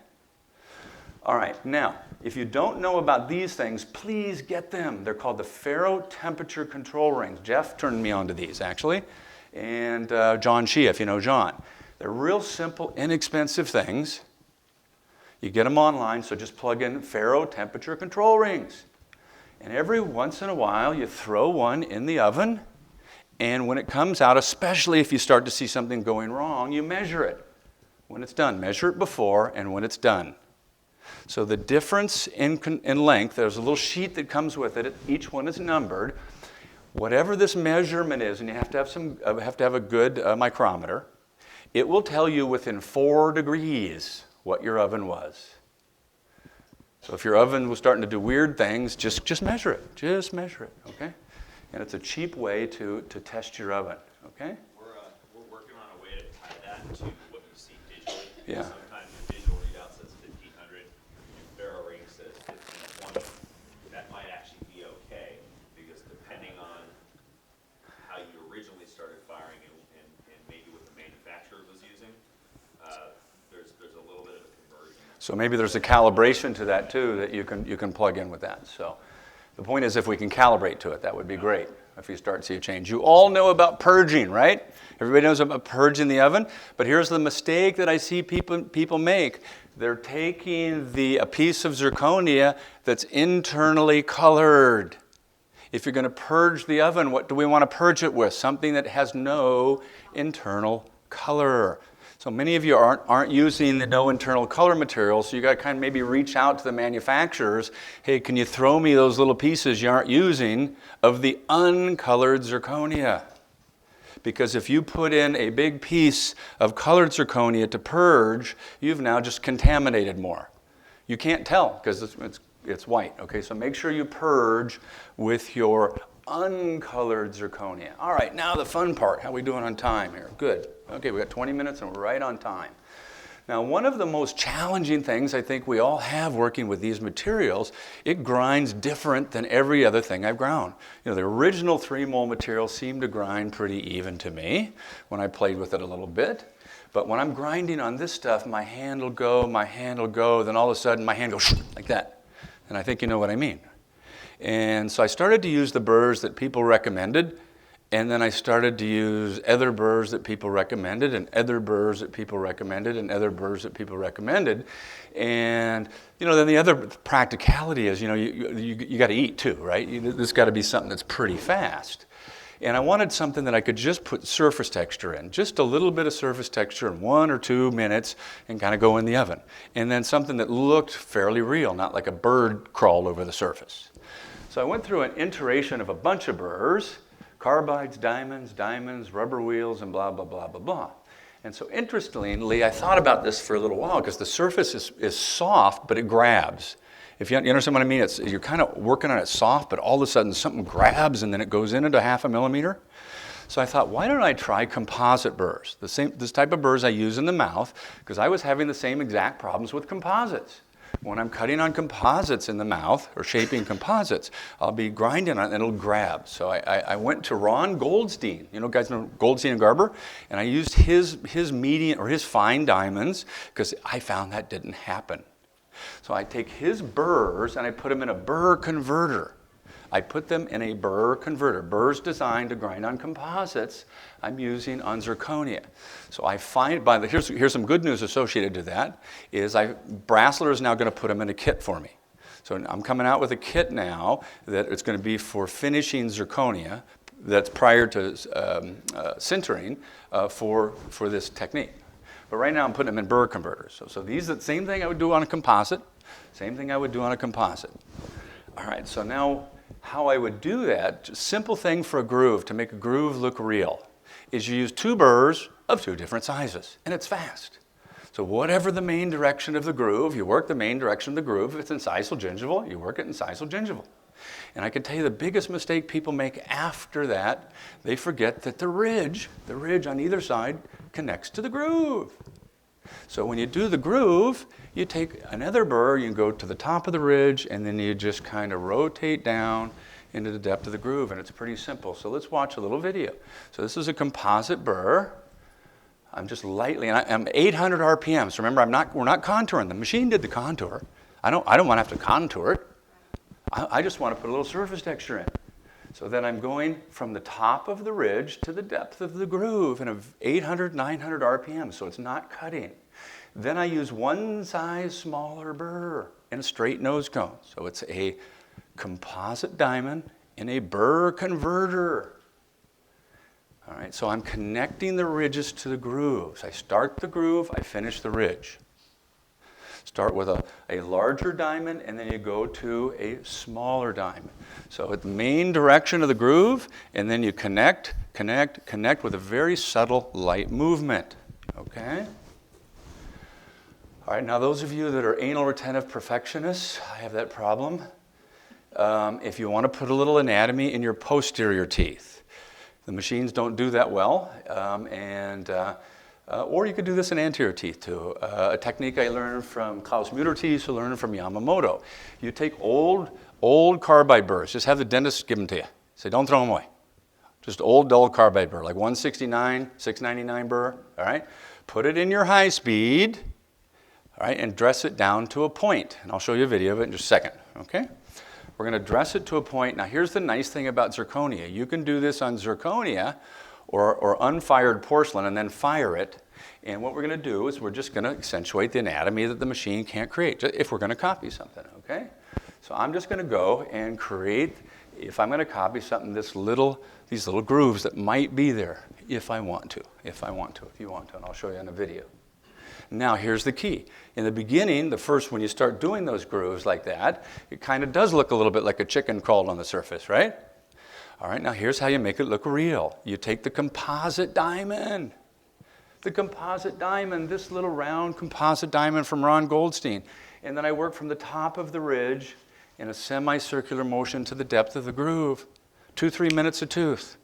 All right, now, if you don't know about these things, please get them. They're called the ferro temperature control rings. Jeff turned me on to these, actually, and John Shea, if you know John. They're real simple, inexpensive things. You get them online, so just plug in ferro temperature control rings. And every once in a while, you throw one in the oven, and when it comes out, especially if you start to see something going wrong, you measure it when it's done. Measure it before and when it's done. So the difference in length, there's a little sheet that comes with it. Each one is numbered. Whatever this measurement is, and you have to have a good micrometer, it will tell you within 4 degrees what your oven was. So if your oven was starting to do weird things, just measure it. Just measure it, okay? And it's a cheap way to test your oven, okay? Where Yeah. Sometimes the digital readout says 1500, your ferro ring says 1520. That might actually be okay, because depending on how you originally started firing and maybe what the manufacturer was using, there's a little bit of a conversion. So maybe there's a calibration to that too that you can plug in with that. So the point is, if we can calibrate to it, that would be great if you start to see a change. You all know about purging, right? Everybody knows about purge in the oven, but here's the mistake that I see people make. They're taking a piece of zirconia that's internally colored. If you're going to purge the oven, what do we want to purge it with? Something that has no internal color. So many of you aren't using the no internal color material, so you got to kind of maybe reach out to the manufacturers. Hey, can you throw me those little pieces you aren't using of the uncolored zirconia? Because if you put in a big piece of colored zirconia to purge, you've now just contaminated more. You can't tell because it's white. Okay, so make sure you purge with your uncolored zirconia. All right, now the fun part. How are we doing on time here? Good. Okay, we got 20 minutes and we're right on time. Now, one of the most challenging things I think we all have working with these materials, it grinds different than every other thing I've ground. You know, the original 3-mol material seemed to grind pretty even to me when I played with it a little bit. But when I'm grinding on this stuff, my hand will go, then all of a sudden my hand goes like that. And I think you know what I mean. And so I started to use the burrs that people recommended, and then I started to use other burrs that people recommended, and other burrs that people recommended, and other burrs that people recommended. And, you know, then the other practicality is, you know, you got to eat too, right? This got to be something that's pretty fast. And I wanted something that I could just put surface texture in, just a little bit of surface texture in 1 or 2 minutes and kind of go in the oven. And then something that looked fairly real, not like a bird crawled over the surface. So I went through an iteration of a bunch of burrs, carbides, diamonds, rubber wheels, and blah, blah, blah, blah, blah. And so interestingly, I thought about this for a little while because the surface is soft, but it grabs. If you understand what I mean, you're kind of working on it soft, but all of a sudden something grabs and then it goes in into 0.5 millimeter. So I thought, why don't I try composite burrs? This type of burrs I use in the mouth, because I was having the same exact problems with composites. When I'm cutting on composites in the mouth, or shaping composites, I'll be grinding on it and it'll grab. So I went to Ron Goldstein. You know, guys know Goldstein and Garber? And I used his medium, or his fine diamonds, because I found that didn't happen. So I take his burrs and I put them in a burr converter. I put them in a burr converter. Burrs designed to grind on composites I'm using on zirconia. So I find, here's some good news associated to that, is Brasseler is now going to put them in a kit for me. So I'm coming out with a kit now that it's going to be for finishing zirconia that's prior to sintering for this technique. But right now I'm putting them in burr converters. So these are the same thing I would do on a composite, same thing I would do on a composite. All right, so now how I would do that, just simple thing for a groove, to make a groove look real, is you use 2 burrs of 2 different sizes, and it's fast. So whatever the main direction of the groove, you work the main direction of the groove. If it's incisal gingival, you work it incisal gingival. And I can tell you the biggest mistake people make after that, they forget that the ridge on either side connects to the groove. So when you do the groove, you take another burr, you go to the top of the ridge, and then you just kind of rotate down into the depth of the groove, and it's pretty simple. So let's watch a little video. So this is a composite burr. I'm just lightly, and I'm 800 RPM. So remember, we're not contouring. The machine did the contour. I don't want to have to contour it. I just want to put a little surface texture in. So then I'm going from the top of the ridge to the depth of the groove in 800, 900 RPM, so it's not cutting. Then I use 1 size smaller burr in a straight nose cone. So it's a composite diamond in a burr converter. All right, so I'm connecting the ridges to the grooves. I start the groove, I finish the ridge. Start with a larger diamond, and then you go to a smaller diamond. So at the main direction of the groove, and then you connect with a very subtle light movement, okay? All right, now those of you that are anal retentive perfectionists, I have that problem. If you want to put a little anatomy in your posterior teeth, the machines don't do that well, Or you could do this in anterior teeth too. A technique I learned from Klaus Mutter-Tees, who learned from Yamamoto. You take old carbide burrs. Just have the dentist give them to you. Say, don't throw them away. Just old dull carbide burr, like 169, 699 burr, all right? Put it in your high speed, all right, and dress it down to a point. And I'll show you a video of it in just a second, okay? We're gonna dress it to a point. Now here's the nice thing about zirconia. You can do this on zirconia or unfired porcelain and then fire it. And what we're gonna do is we're just gonna accentuate the anatomy that the machine can't create, if we're gonna copy something, okay? So I'm just gonna go and create, if I'm gonna copy something, these little grooves that might be there, if you want to, and I'll show you on a video. Now here's the key. In the beginning, when you start doing those grooves like that, it kind of does look a little bit like a chicken crawled on the surface, right? All right, now here's how you make it look real. You take the composite diamond. This little round composite diamond from Ron Goldstein. And then I work from the top of the ridge in a semicircular motion to the depth of the groove. 2-3 minutes a tooth.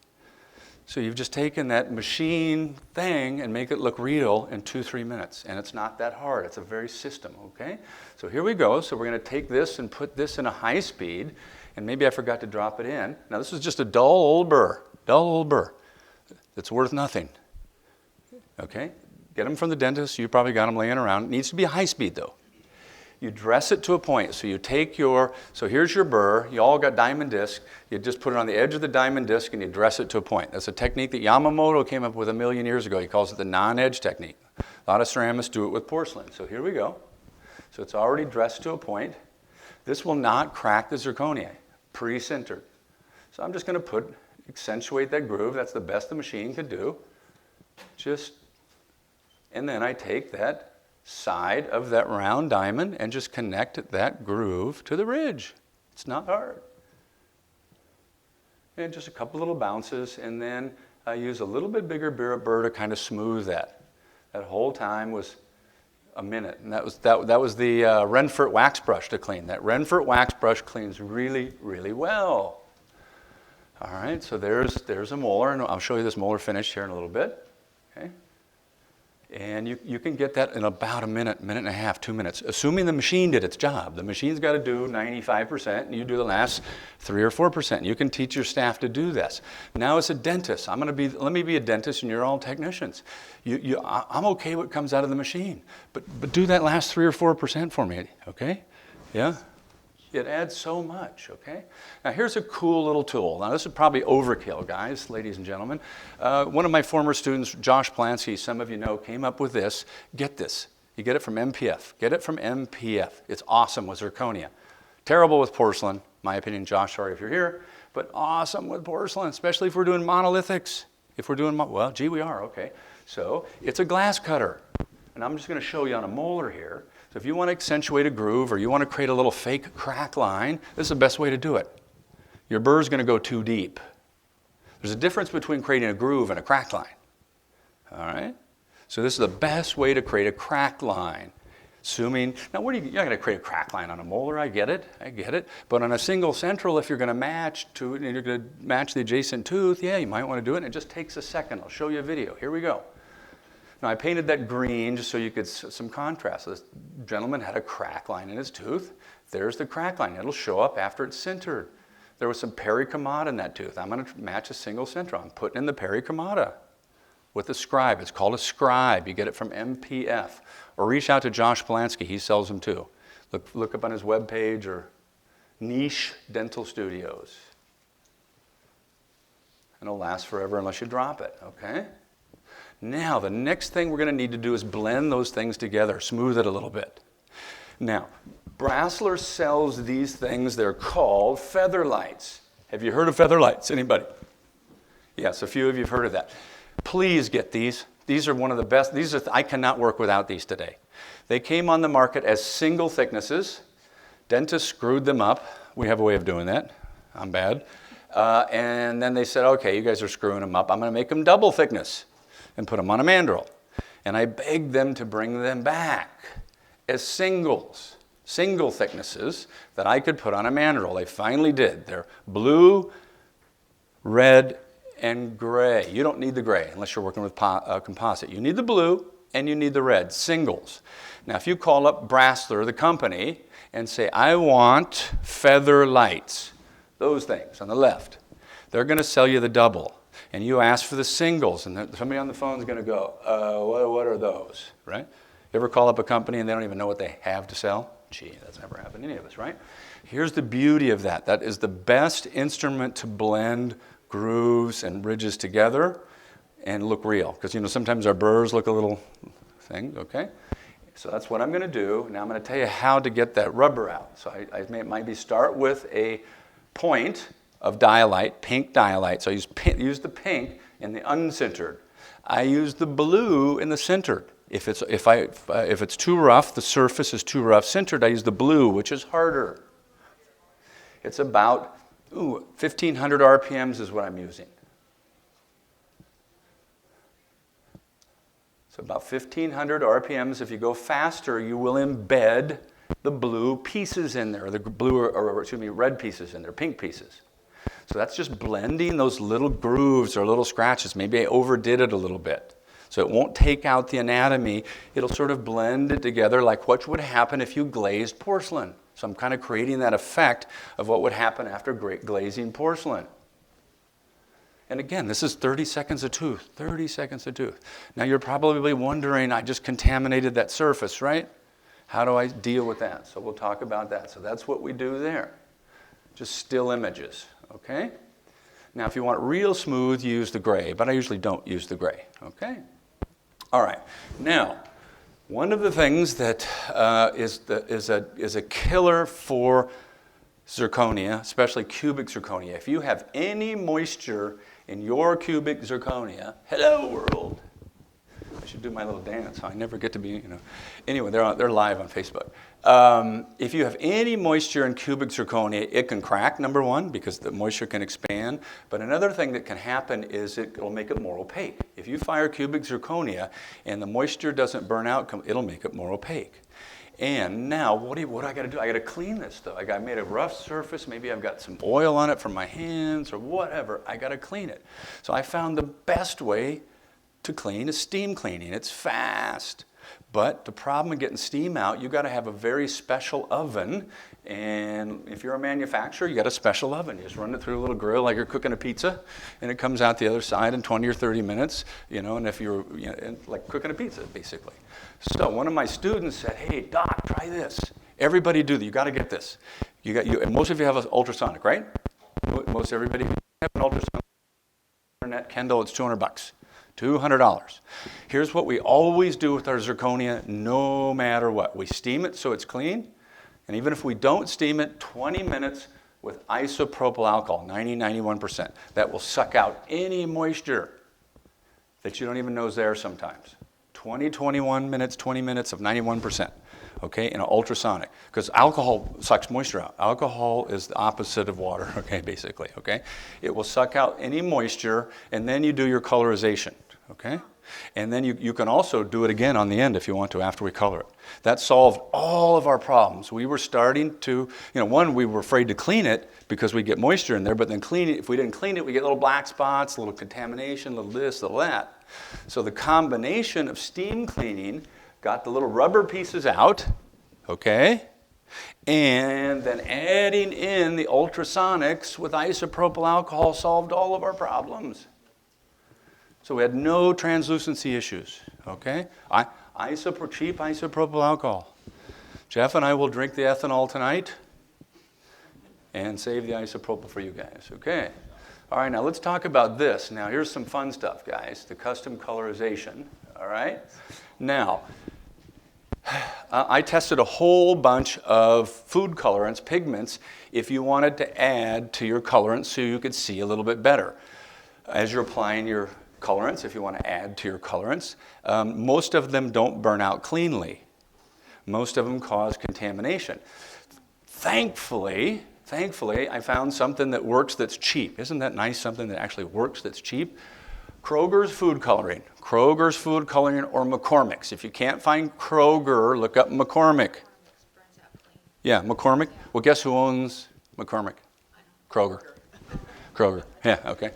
So you've just taken that machine thing and make it look real in 2-3 minutes. And it's not that hard. It's a very system, okay? So here we go. So we're going to take this and put this in a high speed. And maybe I forgot to drop it in. Now this is just a dull old burr. That's worth nothing. Okay? Get them from the dentist. You probably got them laying around. It needs to be a high speed though. You dress it to a point. So you take so here's your burr. You all got diamond disc. You just put it on the edge of the diamond disc and you dress it to a point. That's a technique that Yamamoto came up with 1,000,000 years ago. He calls it the non-edge technique. A lot of ceramists do it with porcelain. So here we go. So it's already dressed to a point. This will not crack the zirconia, pre-sintered. So I'm just going to accentuate that groove. That's the best the machine could do. And then I take that side of that round diamond and just connect that groove to the ridge. It's not hard. And just a couple little bounces, and then I use a little bit bigger burr to kind of smooth that. That whole time was a minute, and that was the Renfert wax brush to clean. That Renfert wax brush cleans really, really well. All right, so there's a molar, and I'll show you this molar finish here in a little bit. Okay. And you can get that in about a minute and a half, 2 minutes, assuming the machine did its job. The machine's got to do 95%, and you do the last 3 or 4%. You can teach your staff to do this. Now as a dentist, let me be a dentist, and you're all technicians. I'm okay what comes out of the machine, but do that last 3 or 4% for me, okay? Yeah? It adds so much, okay? Now here's a cool little tool. Now this is probably overkill, guys, ladies and gentlemen. One of my former students, Josh Plansky, some of you know, came up with this. Get this. You get it from MPF. Get it from MPF. It's awesome with zirconia. Terrible with porcelain, my opinion, Josh, sorry if you're here, but awesome with porcelain, especially if we're doing monolithics. If we're doing, well, gee, we are, okay. So it's a glass cutter. And I'm just going to show you on a molar here. So if you want to accentuate a groove or you want to create a little fake crack line, this is the best way to do it. Your burr is going to go too deep. There's a difference between creating a groove and a crack line. All right? So this is the best way to create a crack line. Assuming, now you're not going to create a crack line on a molar, I get it. But on a single central, if you're going to match the adjacent tooth, yeah, you might want to do it, and it just takes a second. I'll show you a video. Here we go. Now I painted that green just so you could see some contrast. This gentleman had a crack line in his tooth. There's the crack line. It'll show up after it's sintered. There was some pericomata in that tooth. I'm going to match a single central. I'm putting in the pericomata with a scribe. It's called a scribe. You get it from MPF. Or reach out to Josh Polanski. He sells them too. Look up on his webpage or Niche Dental Studios. And it'll last forever unless you drop it, okay? Now, the next thing we're going to need to do is blend those things together, smooth it a little bit. Now, Brasseler sells these things. They're called feather lights. Have you heard of feather lights? Anybody? Yes, a few of you have heard of that. Please get these. These are one of the best. I cannot work without these today. They came on the market as single thicknesses. Dentists screwed them up. We have a way of doing that. I'm bad. And then they said, okay, you guys are screwing them up. I'm going to make them double thickness and put them on a mandrel. And I begged them to bring them back as single thicknesses that I could put on a mandrel. They finally did. They're blue, red, and gray. You don't need the gray unless you're working with composite. You need the blue and you need the red, singles. Now, if you call up Brasler, the company, and say, I want feather lights, those things on the left, they're going to sell you the double. And you ask for the singles, and somebody on the phone is going to go, what are those, right? You ever call up a company and they don't even know what they have to sell? Gee, that's never happened to any of us, right? Here's the beauty of that. That is the best instrument to blend grooves and ridges together and look real. Because, sometimes our burrs look a little thing, okay? So that's what I'm going to do. Now I'm going to tell you how to get that rubber out. So I maybe start with a point of dialite, pink dialite. So I use the pink in the unsintered. I use the blue in the sintered. If it's too rough, the surface is too rough sintered, I use the blue, which is harder. It's about 1,500 RPMs is what I'm using. So about 1,500 RPMs. If you go faster, you will embed the blue pieces in there, or the blue, or excuse me, red pieces in there, pink pieces. So that's just blending those little grooves or little scratches. Maybe I overdid it a little bit. So it won't take out the anatomy. It'll sort of blend it together like what would happen if you glazed porcelain. So I'm kind of creating that effect of what would happen after glazing porcelain. And again, this is 30 seconds a tooth, 30 seconds a tooth. Now you're probably wondering, I just contaminated that surface, right? How do I deal with that? So we'll talk about that. So that's what we do there. Just still images, okay? Now if you want it real smooth, you use the gray, but I usually don't use the gray, okay? All right, now, one of the things that is a killer for zirconia, especially cubic zirconia, if you have any moisture in your cubic zirconia, hello world. I should do my little dance. I never get to be, Anyway, they're live on Facebook. If you have any moisture in cubic zirconia, it can crack, number one, because the moisture can expand. But another thing that can happen is it'll make it more opaque. If you fire cubic zirconia and the moisture doesn't burn out, it'll make it more opaque. And now, what do I got to do? I got to clean this though. I made a rough surface. Maybe I've got some oil on it from my hands or whatever. I got to clean it. So I found the best way to clean is steam cleaning. It's fast. But the problem in getting steam out, you got to have a very special oven. And if you're a manufacturer, you got a special oven. You just run it through a little grill like you're cooking a pizza, and it comes out the other side in 20 or 30 minutes. And if you're like cooking a pizza, basically. So one of my students said, "Hey, Doc, try this. Everybody do that. You got to get this. And most of you have an ultrasonic, right? Most everybody have an ultrasonic. Internet, Kendall, it's $200. $200. Here's what we always do with our zirconia, no matter what. We steam it so it's clean, and even if we don't steam it, 20 minutes with isopropyl alcohol, 90-91%. That will suck out any moisture that you don't even know is there sometimes. 21 minutes, 20 minutes of 91%, okay, in an ultrasonic. Because alcohol sucks moisture out. Alcohol is the opposite of water, okay, basically, okay? It will suck out any moisture, and then you do your colorization. Okay? And then you can also do it again on the end if you want to after we color it. That solved all of our problems. We were starting to, one, we were afraid to clean it because we get moisture in there, but then if we didn't clean it, we get little black spots, a little contamination, a little this, a little that. So the combination of steam cleaning got the little rubber pieces out, okay? And then adding in the ultrasonics with isopropyl alcohol solved all of our problems. So we had no translucency issues, okay? Cheap isopropyl alcohol. Jeff and I will drink the ethanol tonight and save the isopropyl for you guys, okay? All right, now let's talk about this. Now here's some fun stuff, guys, the custom colorization, all right? Now, I tested a whole bunch of food colorants, pigments, if you wanted to add to your colorant so you could see a little bit better. As you're applying your colorants, if you want to add to your colorants, most of them don't burn out cleanly. Most of them cause contamination. Thankfully, I found something that works that's cheap. Isn't that nice, something that actually works that's cheap? Kroger's food coloring or McCormick's. If you can't find Kroger, look up McCormick. Yeah, McCormick. Well, guess who owns McCormick? Kroger. Kroger, yeah, okay.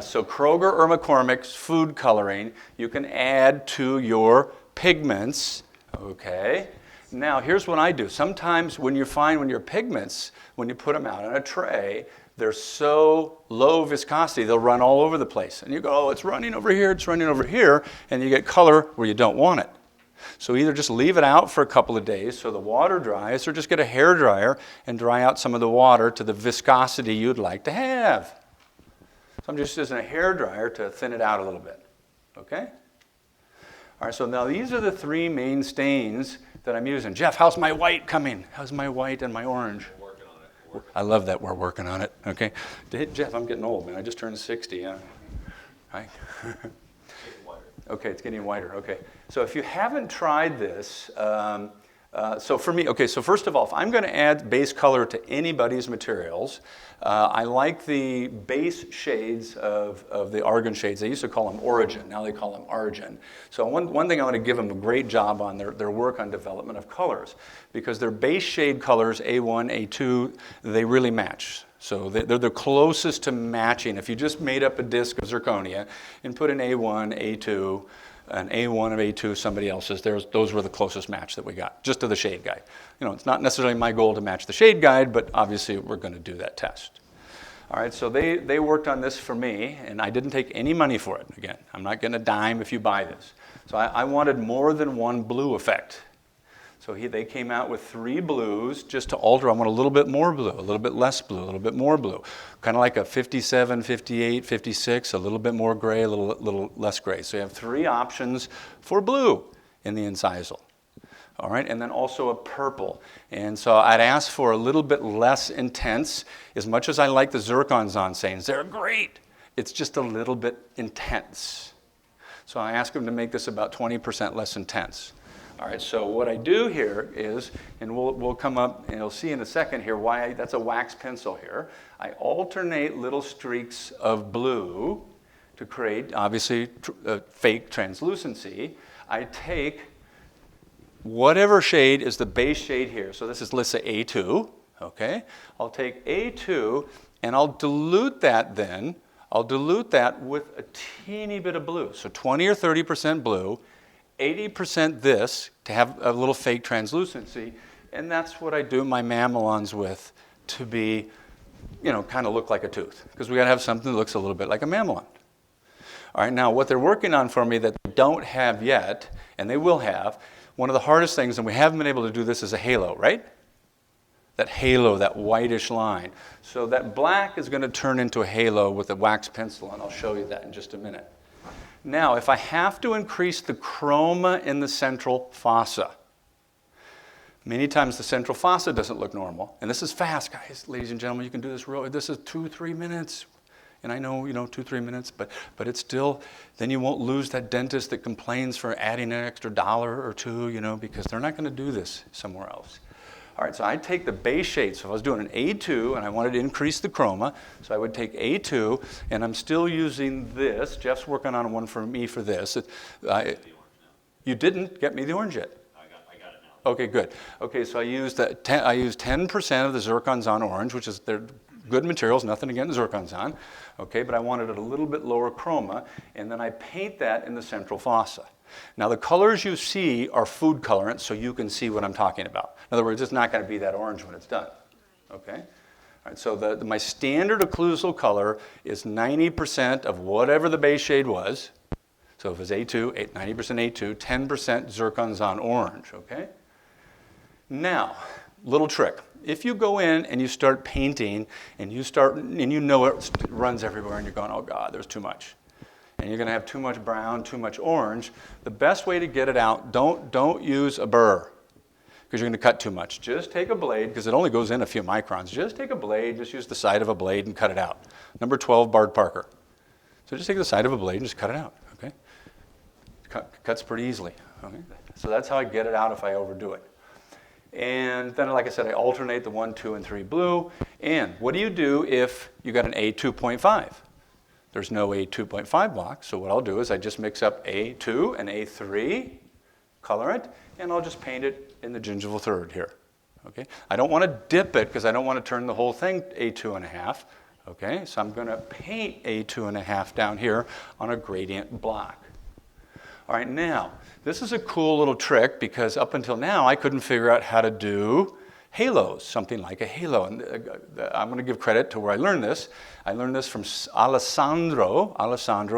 So Kroger or McCormick's food coloring, you can add to your pigments, okay? Now, here's what I do. Sometimes when your pigments, when you put them out on a tray, they're so low viscosity, they'll run all over the place. And you go, oh, it's running over here, it's running over here, and you get color where you don't want it. So either just leave it out for a couple of days so the water dries, or just get a hair dryer and dry out some of the water to the viscosity you'd like to have. So I'm just using a hair dryer to thin it out a little bit, okay? All right, so now these are the three main stains that I'm using. Jeff, how's my white coming? How's my white and my orange? We're working on it. I love that we're working on it, okay? Jeff, I'm getting old, man. I just turned 60. Hi. Okay, it's getting whiter, okay. So if you haven't tried this, so for me, okay, so first of all, if I'm going to add base color to anybody's materials, I like the base shades of the Argen shades. They used to call them Origin, now they call them Argen. So one thing I want to give them a great job on their work on development of colors, because their base shade colors, A1, A2, they really match. So they're the closest to matching. If you just made up a disc of zirconia and put an A1, A2, an A1 of A2, somebody else's, those were the closest match that we got, just to the shade guide. You know, it's not necessarily my goal to match the shade guide, but obviously we're going to do that test. All right, so they worked on this for me, and I didn't take any money for it. Again, I'm not getting a dime if you buy this. So I wanted more than one blue effect. So they came out with 3 blues just to alter. I want a little bit more blue, a little bit less blue, a little bit more blue. Kind of like a 57, 58, 56, a little bit more gray, a little less gray. So you have 3 options for blue in the incisal. All right, and then also a purple. And so I'd ask for a little bit less intense. As much as I like the zircons on stains, they're great. It's just a little bit intense. So I ask them to make this about 20% less intense. All right, so what I do here is, and we'll come up and you'll see in a second here why that's a wax pencil here. I alternate little streaks of blue to create, obviously, fake translucency. I take whatever shade is the base shade here. So this is, let's say, A2, okay? I'll take A2 and I'll dilute that then. I'll dilute that with a teeny bit of blue. So 20 or 30% blue, 80% this to have a little fake translucency, and that's what I do my mamelons with to be, you know, kind of look like a tooth, because we got to have something that looks a little bit like a mamelon. All right, now what they're working on for me that they don't have yet, and they will have, one of the hardest things, and we haven't been able to do this, is a halo, right? That halo, that whitish line. So that black is going to turn into a halo with a wax pencil, and I'll show you that in just a minute. Now, if I have to increase the chroma in the central fossa, many times the central fossa doesn't look normal. And this is fast, guys, ladies and gentlemen. You can do this this is 2-3 minutes. And I know, 2-3 minutes, but it's still, then you won't lose that dentist that complains for adding an extra $1 or $2, because they're not going to do this somewhere else. All right, so I take the base shade. So if I was doing an A2 and I wanted to increase the chroma, so I would take A2, and I'm still using this. Jeff's working on one for me for this. You didn't get me the orange yet. I got it now. Okay, good. Okay, so I used 10% of the zircons on orange, which is they're good materials, nothing against zircons on. Okay, but I wanted it a little bit lower chroma, and then I paint that in the central fossa. Now the colors you see are food colorants, so you can see what I'm talking about. In other words, it's not going to be that orange when it's done. Okay? All right, so my standard occlusal color is 90% of whatever the base shade was. So if it's A2, 90% A2, 10% zircons on orange. Okay? Now, little trick. If you go in and you start painting and you know it runs everywhere and you're going, oh God, there's too much. And you're going to have too much brown, too much orange. The best way to get it out, don't use a burr, because you're going to cut too much. Just take a blade, because it only goes in a few microns. Just take a blade, just use the side of a blade and cut it out. Number 12, Bard Parker. So just take the side of a blade and just cut it out, okay? Cuts pretty easily, okay? So that's how I get it out if I overdo it. And then, like I said, I alternate the 1, 2, and 3 blue. And what do you do if you got an A2.5? There's no A2.5 block, so what I'll do is I just mix up A2 and A3, color it, and I'll just paint it in the gingival third here. Okay? I don't want to dip it because I don't want to turn the whole thing A2.5. Okay, so I'm going to paint a 2.5 down here on a gradient block. All right, now, this is a cool little trick because up until now I couldn't figure out how to do halos, something like a halo. And I'm going to give credit to where I learned this. I learned this from Alessandro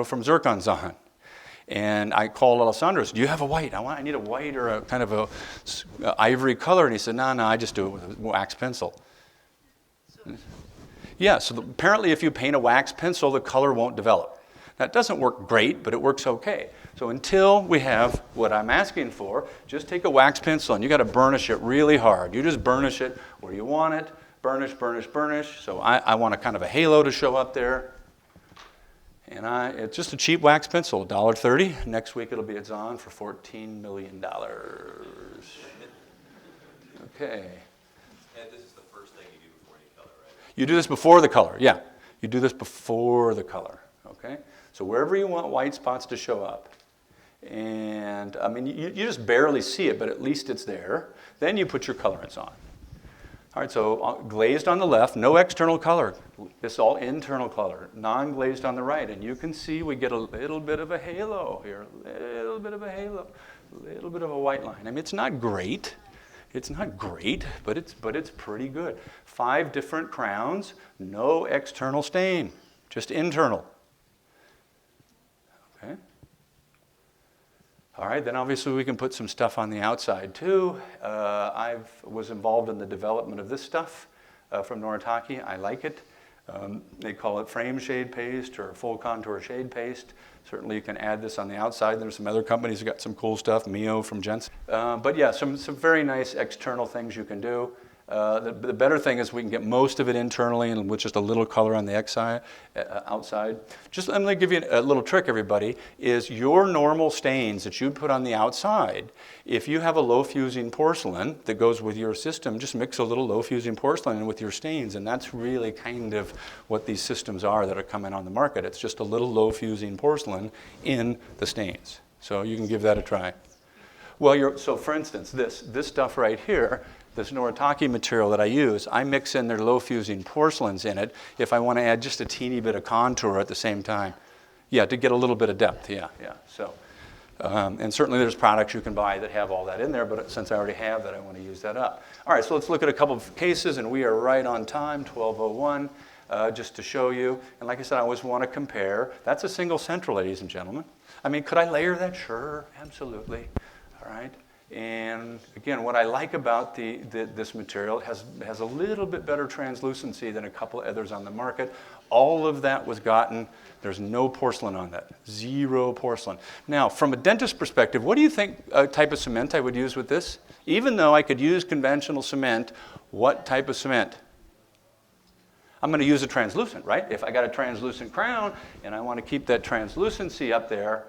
from Zirconia. And I called Alessandro, do you have a white? I need a white or a kind of a ivory color. And he said, no, I just do it with a wax pencil. Yeah, so apparently if you paint a wax pencil, the color won't develop. That doesn't work great, but it works okay. So until we have what I'm asking for, just take a wax pencil and you got to burnish it really hard. You just burnish it where you want it. Burnish, burnish, burnish. So I want a kind of a halo to show up there. And it's just a cheap wax pencil, $1.30. Next week it's on for $14 million. Okay. And this is the first thing you do before any color, right? You do this before the color, yeah. You do this before the color, okay? So wherever you want white spots to show up, and I mean, you just barely see it, but at least it's there. Then you put your colorants on. All right, so glazed on the left, no external color. This is all internal color, non-glazed on the right. And you can see we get a little bit of a halo here, a little bit of a halo, a little bit of a white line. I mean, it's not great. It's not great, but it's pretty good. 5 different crowns, no external stain, just internal. Okay. All right, then obviously we can put some stuff on the outside too. I was involved in the development of this stuff from Noritake. I like it. They call it frame shade paste or full contour shade paste. Certainly you can add this on the outside. There's some other companies that got some cool stuff, Mio from Jensen. But yeah, some very nice external things you can do. The better thing is we can get most of it internally and with just a little color on the outside. Just let me give you a little trick, everybody, is your normal stains that you'd put on the outside, if you have a low-fusing porcelain that goes with your system, just mix a little low-fusing porcelain in with your stains, and that's really kind of what these systems are that are coming on the market. It's just a little low-fusing porcelain in the stains. So you can give that a try. Well, so for instance, this stuff right here, this Noritake material that I use, I mix in their low-fusing porcelains in it if I want to add just a teeny bit of contour at the same time. Yeah, to get a little bit of depth, yeah. So, and certainly there's products you can buy that have all that in there, but since I already have that, I want to use that up. All right, so let's look at a couple of cases, and we are right on time, 12:01, just to show you. And like I said, I always want to compare. That's a single central, ladies and gentlemen. I mean, could I layer that? Sure, absolutely. All right. And again, what I like about this material has a little bit better translucency than a couple of others on the market. All of that was gotten. There's no porcelain on that. 0 porcelain. Now, from a dentist perspective, what do you think type of cement I would use with this? Even though I could use conventional cement, what type of cement? I'm going to use a translucent, right? If I got a translucent crown and I want to keep that translucency up there,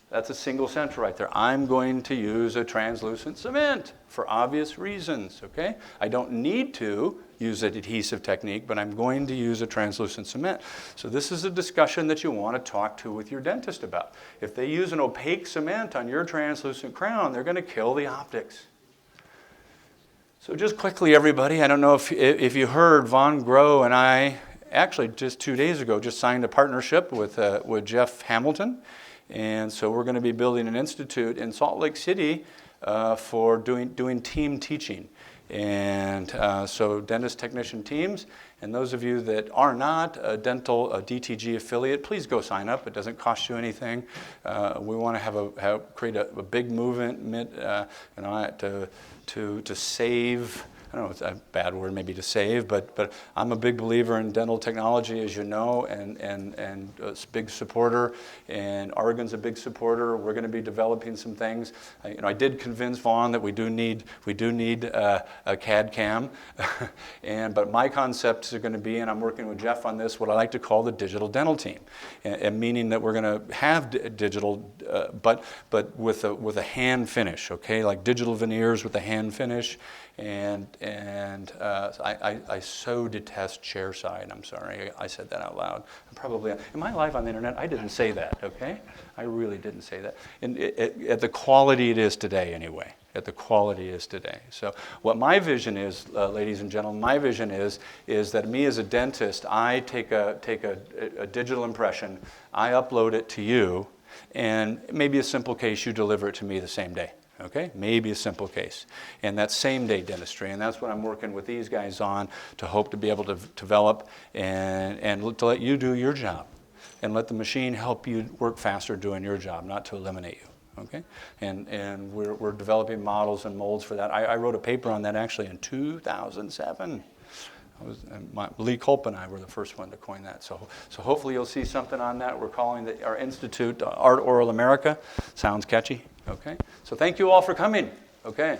that's a single central right there. I'm going to use a translucent cement for obvious reasons, okay? I don't need to use an adhesive technique, but I'm going to use a translucent cement. So this is a discussion that you want to talk to with your dentist about. If they use an opaque cement on your translucent crown, they're going to kill the optics. So just quickly, everybody, I don't know if you heard, Von Groh and I, actually just 2 days ago, just signed a partnership with Jeff Hamilton. And so we're going to be building an institute in Salt Lake City for doing team teaching. And so dentist technician teams. And those of you that are not a dental DTG affiliate, please go sign up. It doesn't cost you anything. We want to create a big movement to save. I don't know, it's a bad word maybe to save, but I'm a big believer in dental technology, as you know, and a big supporter, and Argen's a big supporter. We're going to be developing some things. I did convince Vaughn that we do need a CAD CAM, but my concepts are going to be, and I'm working with Jeff on this, what I like to call the digital dental team, and meaning that we're going to have digital, but with a hand finish, okay, like digital veneers with a hand finish. And I so detest chairside. I'm sorry, I said that out loud. Am I live on the internet? I didn't say that, okay? I really didn't say that. And at the quality it is today, anyway. at the quality it is today. So what my vision is, ladies and gentlemen, my vision is that me as a dentist, I take a digital impression, I upload it to you, and maybe a simple case, you deliver it to me the same day. Okay, maybe a simple case. And that's same-day dentistry, and that's what I'm working with these guys on to hope to be able to develop and to let you do your job and let the machine help you work faster doing your job, not to eliminate you. Okay, and we're developing models and molds for that. I wrote a paper on that actually in 2007. Lee Culp and I were the first one to coin that. So hopefully you'll see something on that. We're calling our institute Art Oral America. Sounds catchy. Okay. So thank you all for coming. Okay.